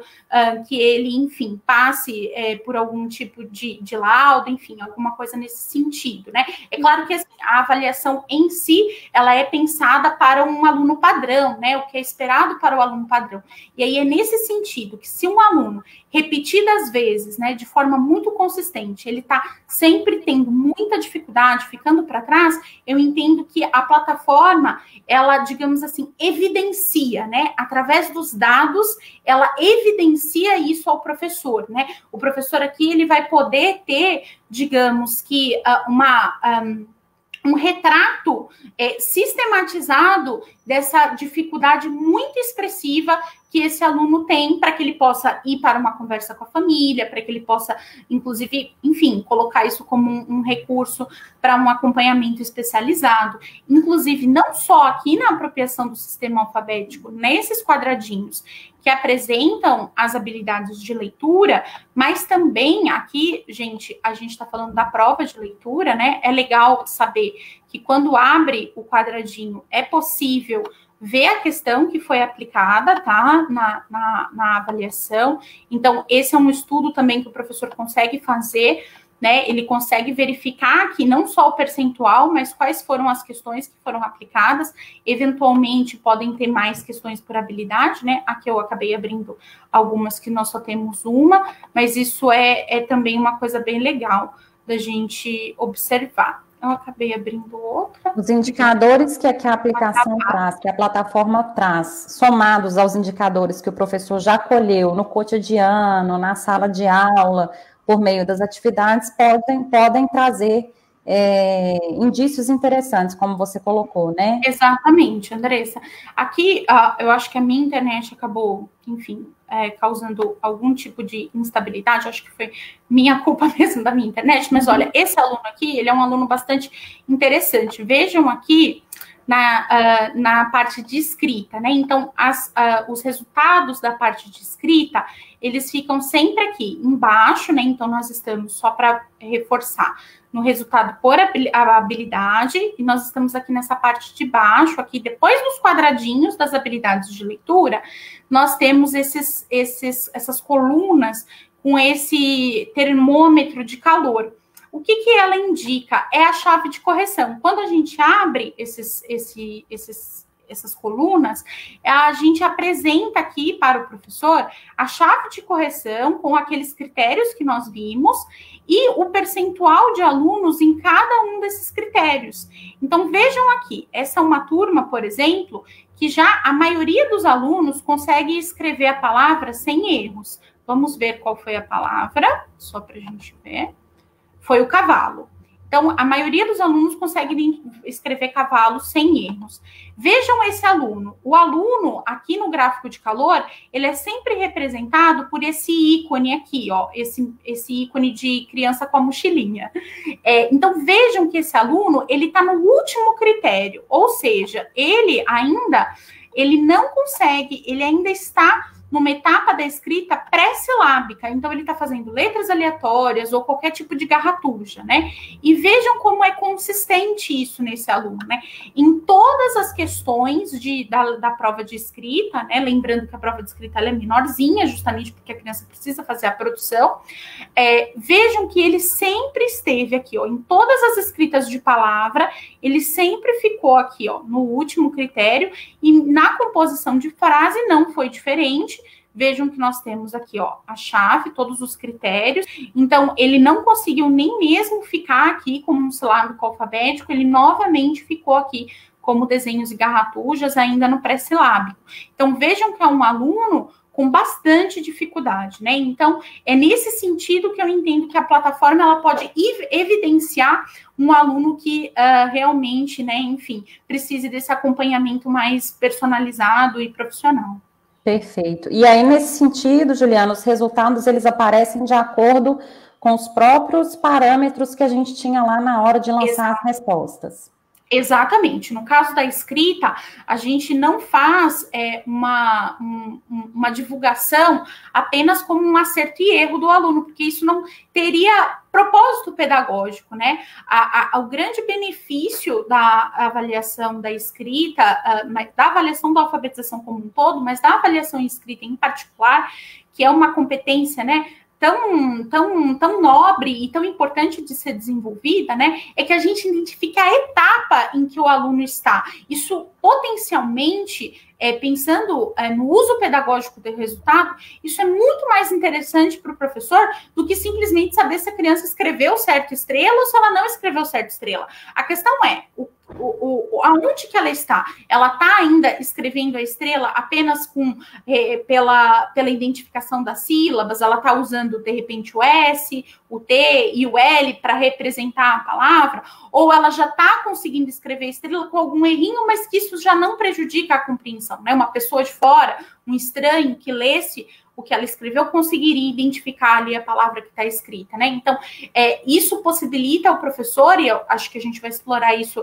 que ele, enfim, passe por algum tipo de laudo, enfim, alguma coisa nesse sentido, né? É claro que assim, a avaliação em si, ela é pensada para um aluno padrão, né? O que é esperado para o aluno padrão. E aí é nesse sentido que se um aluno, repetidas vezes, né, de forma muito consistente, ele está sempre tendo muita dificuldade, ficando para trás, eu entendo que a plataforma, ela, digamos assim, evidencia, né? Através dos dados, ela evidencia isso ao professor, né? O professor aqui, ele vai poder ter, digamos que, um retrato sistematizado dessa dificuldade muito expressiva que esse aluno tem para que ele possa ir para uma conversa com a família, para que ele possa, inclusive, enfim, colocar isso como um recurso para um acompanhamento especializado. Inclusive, não só aqui na apropriação do sistema alfabético, nesses quadradinhos que apresentam as habilidades de leitura, mas também aqui, gente, a gente está falando da prova de leitura, né? É legal saber que quando abre o quadradinho, é possível ver a questão que foi aplicada, tá? Na avaliação. Então, esse é um estudo também que o professor consegue fazer, né? Ele consegue verificar aqui não só o percentual, mas quais foram as questões que foram aplicadas. Eventualmente, podem ter mais questões por habilidade, né? Aqui eu acabei abrindo algumas que nós só temos uma, mas isso é também uma coisa bem legal da gente observar. Eu acabei abrindo outra. Os indicadores que a aplicação traz, que a plataforma traz, somados aos indicadores que o professor já colheu no cotidiano, na sala de aula, por meio das atividades, podem trazer indícios interessantes, como você colocou, né? Exatamente, Andressa. Aqui, eu acho que a minha internet acabou, enfim, causando algum tipo de instabilidade, acho que foi minha culpa mesmo da minha internet, mas olha, esse aluno aqui, ele é um aluno bastante interessante. Vejam aqui na parte de escrita, né? Então, os resultados da parte de escrita, eles ficam sempre aqui embaixo, né? Então, nós estamos, só para reforçar, no resultado por habilidade, e nós estamos aqui nessa parte de baixo, aqui depois dos quadradinhos das habilidades de leitura, nós temos essas colunas com esse termômetro de calor. O que ela indica? É a chave de correção. Quando a gente abre essas colunas, a gente apresenta aqui para o professor a chave de correção com aqueles critérios que nós vimos e o percentual de alunos em cada um desses critérios. Então, vejam aqui, essa é uma turma, por exemplo, que já a maioria dos alunos consegue escrever a palavra sem erros. Vamos ver qual foi a palavra, só para a gente ver. Foi o cavalo. Então, a maioria dos alunos consegue escrever cavalo sem erros. Vejam esse aluno. O aluno, aqui no gráfico de calor, ele é sempre representado por esse ícone aqui, ó, esse ícone de criança com a mochilinha. Então, vejam que esse aluno, ele está no último critério, ou seja, ele não consegue, ele ainda está numa etapa da escrita pré-silábica, então ele está fazendo letras aleatórias ou qualquer tipo de garratuja, né? E vejam como é consistente isso nesse aluno, né? Em todas as questões da prova de escrita, né? Lembrando que a prova de escrita ela é menorzinha, justamente porque a criança precisa fazer a produção. Vejam que ele sempre esteve aqui, ó, em todas as escritas de palavra, ele sempre ficou aqui, ó, no último critério, e na composição de frase não foi diferente. Vejam que nós temos aqui, ó, a chave, todos os critérios. Então, ele não conseguiu nem mesmo ficar aqui como um silábico alfabético, ele novamente ficou aqui como desenhos e garratujas, ainda no pré-silábico. Então, vejam que é um aluno com bastante dificuldade, né? Então, é nesse sentido que eu entendo que a plataforma, ela pode evidenciar um aluno que realmente, né, enfim, precise desse acompanhamento mais personalizado e profissional. Perfeito. E aí, nesse sentido, Juliana, os resultados, eles aparecem de acordo com os próprios parâmetros que a gente tinha lá na hora de lançar as respostas. Exatamente. No caso da escrita, a gente não faz uma divulgação apenas como um acerto e erro do aluno, porque isso não teria propósito pedagógico, né? O grande benefício da avaliação da escrita, da avaliação da alfabetização como um todo, mas da avaliação escrita em particular, que é uma competência, né, tão nobre e tão importante de ser desenvolvida, né, é que a gente identifique a etapa em que o aluno está. Isso potencialmente, pensando no uso pedagógico do resultado, isso é muito mais interessante para o professor do que simplesmente saber se a criança escreveu certo estrela ou se ela não escreveu certo estrela. A questão é, aonde que ela está? Ela está ainda escrevendo a estrela apenas pela identificação das sílabas? Ela está usando, de repente, o S, o T e o L para representar a palavra? Ou ela já está conseguindo escrever a estrela com algum errinho, mas que isso já não prejudica a compreensão, né? Uma pessoa de fora, um estranho que lesse o que ela escreveu, conseguiria identificar ali a palavra que está escrita, né? Então, isso possibilita ao professor, e eu acho que a gente vai explorar isso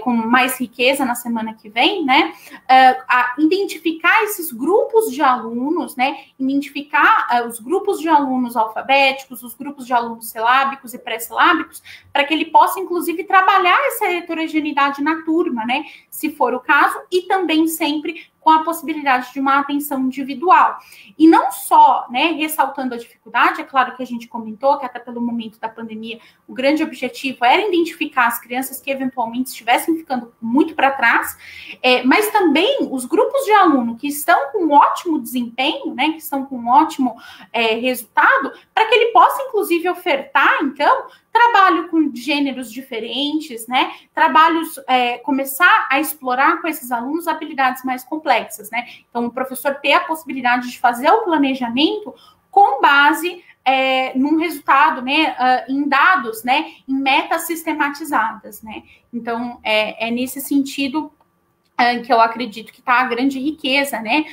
com mais riqueza na semana que vem, né? A identificar esses grupos de alunos, né? Identificar os grupos de alunos alfabéticos, os grupos de alunos silábicos e pré-silábicos, para que ele possa, inclusive, trabalhar essa heterogeneidade na turma, né? Se for o caso, e também sempre com a possibilidade de uma atenção individual. E não só, né, ressaltando a dificuldade, é claro que a gente comentou que até pelo momento da pandemia, o grande objetivo era identificar as crianças que eventualmente estivessem ficando muito para trás, mas também os grupos de aluno que estão com um ótimo desempenho, né, que estão com um ótimo resultado, para que ele possa, inclusive, ofertar, então, trabalho com gêneros diferentes, né? Trabalhos, começar a explorar com esses alunos habilidades mais complexas, né? Então, o professor ter a possibilidade de fazer o planejamento com base num resultado, né, em dados, né, em metas sistematizadas, né? Então, é nesse sentido que eu acredito que está a grande riqueza, né,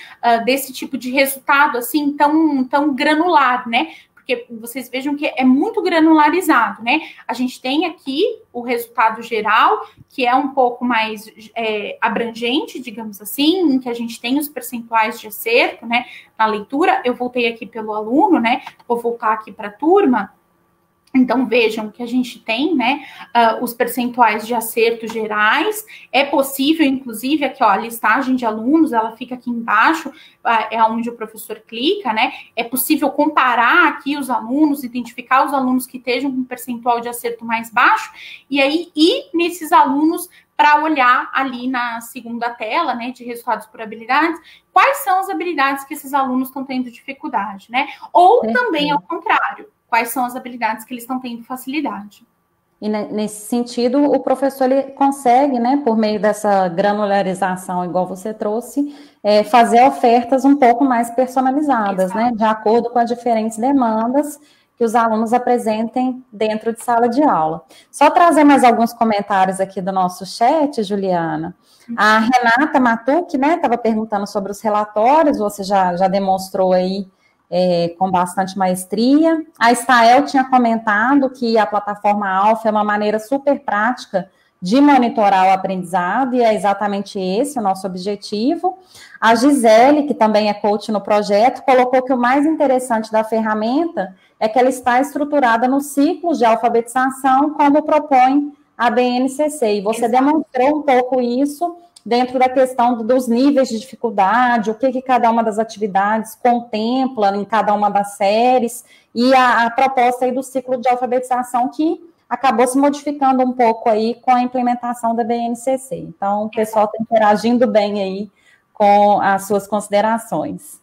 desse tipo de resultado, assim, tão granular, né? Porque vocês vejam que é muito granularizado, né? A gente tem aqui o resultado geral, que é um pouco mais abrangente, digamos assim, em que a gente tem os percentuais de acerto, né, na leitura. Eu voltei aqui pelo aluno, né? Vou voltar aqui para a turma. Então, vejam que a gente tem, né, os percentuais de acerto gerais. É possível, inclusive, aqui, ó, a listagem de alunos, ela fica aqui embaixo, é onde o professor clica, né? É possível comparar aqui os alunos, identificar os alunos que estejam com percentual de acerto mais baixo, e aí ir nesses alunos para olhar ali na segunda tela, né, de resultados por habilidades, quais são as habilidades que esses alunos estão tendo dificuldade, né? Ou também, ao contrário, quais são as habilidades que eles estão tendo facilidade. E nesse sentido, o professor ele consegue, né, por meio dessa granularização, igual você trouxe, fazer ofertas um pouco mais personalizadas, né, de acordo com as diferentes demandas que os alunos apresentem dentro de sala de aula. Só trazer mais alguns comentários aqui do nosso chat, Juliana. A Renata Matucci, né, estava perguntando sobre os relatórios, você já demonstrou aí com bastante maestria. A Estael tinha comentado que a plataforma Alfa é uma maneira super prática de monitorar o aprendizado, e é exatamente esse o nosso objetivo. A Gisele, que também é coach no projeto, colocou que o mais interessante da ferramenta é que ela está estruturada no ciclo de alfabetização, como propõe a BNCC, e você demonstrou um pouco isso dentro da questão dos níveis de dificuldade, o que cada uma das atividades contempla em cada uma das séries, e a proposta aí do ciclo de alfabetização que acabou se modificando um pouco aí com a implementação da BNCC. Então, o pessoal está interagindo bem aí com as suas considerações.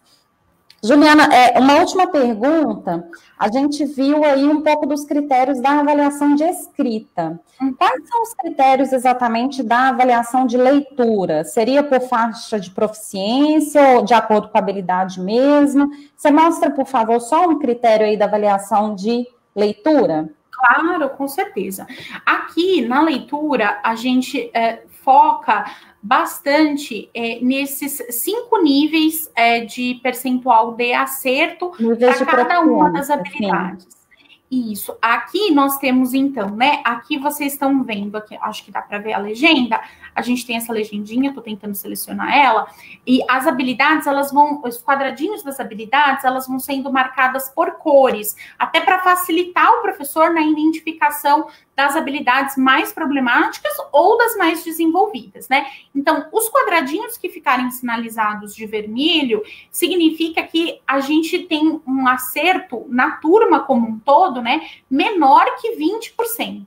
Juliana, uma última pergunta. A gente viu aí um pouco dos critérios da avaliação de escrita. Quais são os critérios exatamente da avaliação de leitura? Seria por faixa de proficiência ou de acordo com a habilidade mesmo? Você mostra, por favor, só um critério aí da avaliação de leitura? Claro, com certeza. Aqui, na leitura, a gente foca bastante nesses 5 níveis de percentual de acerto para cada uma das habilidades. Sim. Isso. Aqui nós temos, então, né? Aqui vocês estão vendo, aqui, acho que dá para ver a legenda. A gente tem essa legendinha, estou tentando selecionar ela. E as habilidades, os quadradinhos das habilidades, elas vão sendo marcadas por cores, até para facilitar o professor na identificação das habilidades mais problemáticas ou das mais desenvolvidas, né? Então, os quadradinhos que ficarem sinalizados de vermelho significa que a gente tem um acerto na turma como um todo, né, menor que 20%.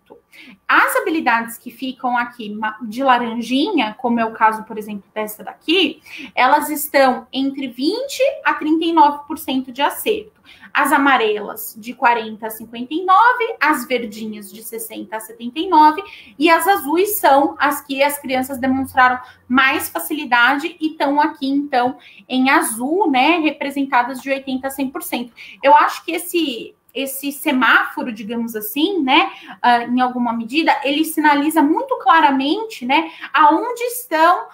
As habilidades que ficam aqui de laranjinha, como é o caso, por exemplo, dessa daqui, elas estão entre 20% a 39% de acerto. As amarelas, de 40% a 59%, as verdinhas, de 60% a 79%, e as azuis são as que as crianças demonstraram mais facilidade e estão aqui, então, em azul, né, representadas de 80% a 100%. Eu acho que esse semáforo, digamos assim, né, em alguma medida, ele sinaliza muito claramente, né, aonde estão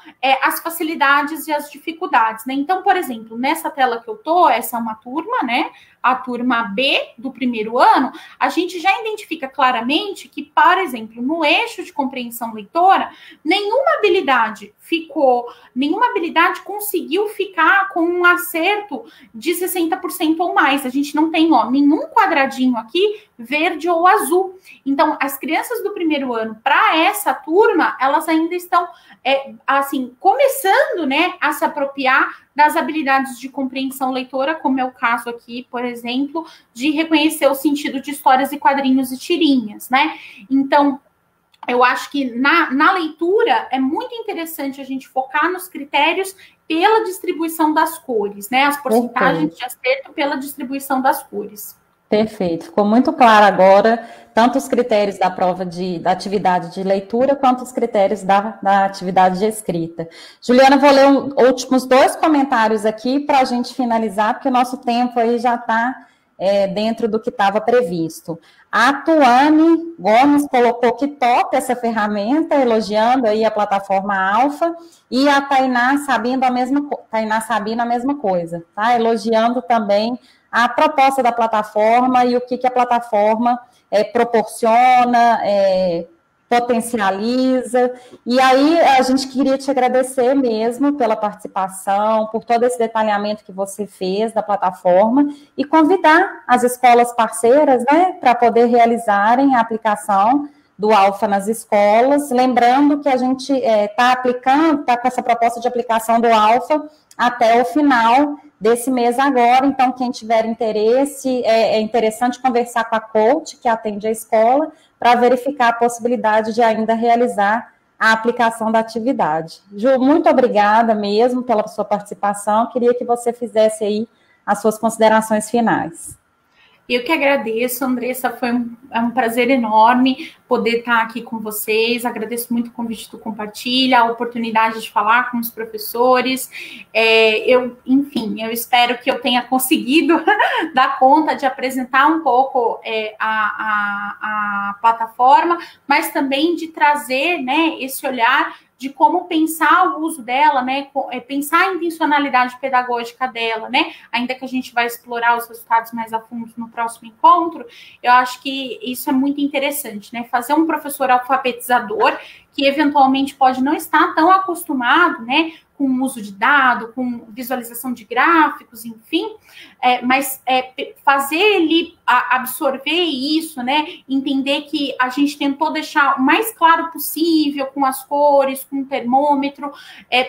as facilidades e as dificuldades, né? Então, por exemplo, nessa tela que eu tô, essa é uma turma, né, a turma B do primeiro ano, a gente já identifica claramente que, por exemplo, no eixo de compreensão leitora, nenhuma habilidade conseguiu ficar com um acerto de 60% ou mais. A gente não tem, nenhum quadradinho aqui verde ou azul. Então, as crianças do primeiro ano, para essa turma, elas ainda estão, assim, começando, né, a se apropriar das habilidades de compreensão leitora, como é o caso aqui, por exemplo, de reconhecer o sentido de histórias e quadrinhos e tirinhas, né? Então, eu acho que na leitura é muito interessante a gente focar nos critérios pela distribuição das cores, né? As porcentagens de acerto pela distribuição das cores. Perfeito, ficou muito claro agora, tanto os critérios da prova da atividade de leitura, quanto os critérios da atividade de escrita. Juliana, vou ler últimos 2 comentários aqui para a gente finalizar, porque o nosso tempo aí já está dentro do que estava previsto. A Tuane Gomes colocou que top essa ferramenta, elogiando aí a plataforma Alfa, e a Tainá Sabino a mesma coisa, tá? Elogiando também a proposta da plataforma e o que a plataforma proporciona, potencializa. E aí a gente queria te agradecer mesmo pela participação, por todo esse detalhamento que você fez da plataforma e convidar as escolas parceiras, né, para poder realizarem a aplicação do Alfa nas escolas, lembrando que a gente está com essa proposta de aplicação do Alfa até o final desse mês agora. Então, quem tiver interesse, é interessante conversar com a coach que atende a escola para verificar a possibilidade de ainda realizar a aplicação da atividade. Ju, muito obrigada mesmo pela sua participação. Queria que você fizesse aí as suas considerações finais. Eu que agradeço, Andressa, foi um prazer enorme poder estar aqui com vocês, agradeço muito o convite do Compartilha, a oportunidade de falar com os professores, enfim, eu espero que eu tenha conseguido dar conta de apresentar um pouco a plataforma, mas também de trazer, né, esse olhar de como pensar o uso dela, né, pensar a intencionalidade pedagógica dela, né, ainda que a gente vai explorar os resultados mais a fundo no próximo encontro, eu acho que isso é muito interessante, né, fazer um professor alfabetizador que eventualmente pode não estar tão acostumado, né, com o uso de dado, com visualização de gráficos, enfim, mas fazer ele absorver isso, né, entender que a gente tentou deixar o mais claro possível, com as cores, com o termômetro,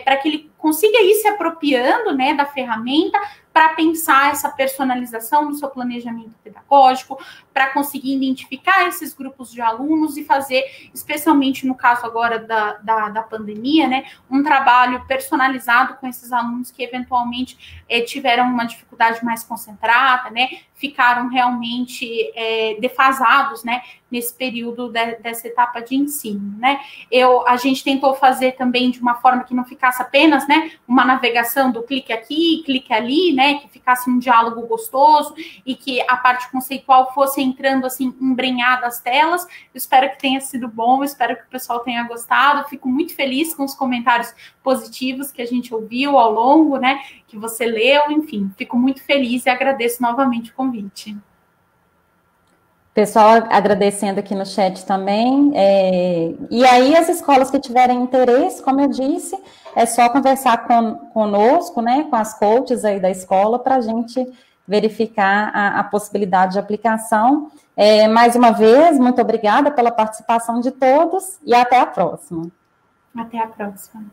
para que ele consiga ir se apropriando, né, da ferramenta, para pensar essa personalização no seu planejamento pedagógico, para conseguir identificar esses grupos de alunos e fazer, especialmente no caso agora da pandemia, né, um trabalho personalizado com esses alunos que eventualmente tiveram uma dificuldade mais concentrada, né, ficaram realmente defasados, né, nesse período dessa etapa de ensino, né. A gente tentou fazer também de uma forma que não ficasse apenas, né, uma navegação do clique aqui, clique ali, né, que ficasse um diálogo gostoso e que a parte conceitual fosse entrando, assim, embrenhada as telas. Eu espero que tenha sido bom, eu espero que o pessoal tenha gostado, fico muito feliz com os comentários positivos que a gente ouviu ao longo, né, que você leu, enfim, fico muito feliz e agradeço novamente o convite. Pessoal agradecendo aqui no chat também. E aí, as escolas que tiverem interesse, como eu disse, é só conversar conosco, né, com as coaches aí da escola, para a gente verificar a possibilidade de aplicação. Mais uma vez, muito obrigada pela participação de todos e até a próxima. Até a próxima.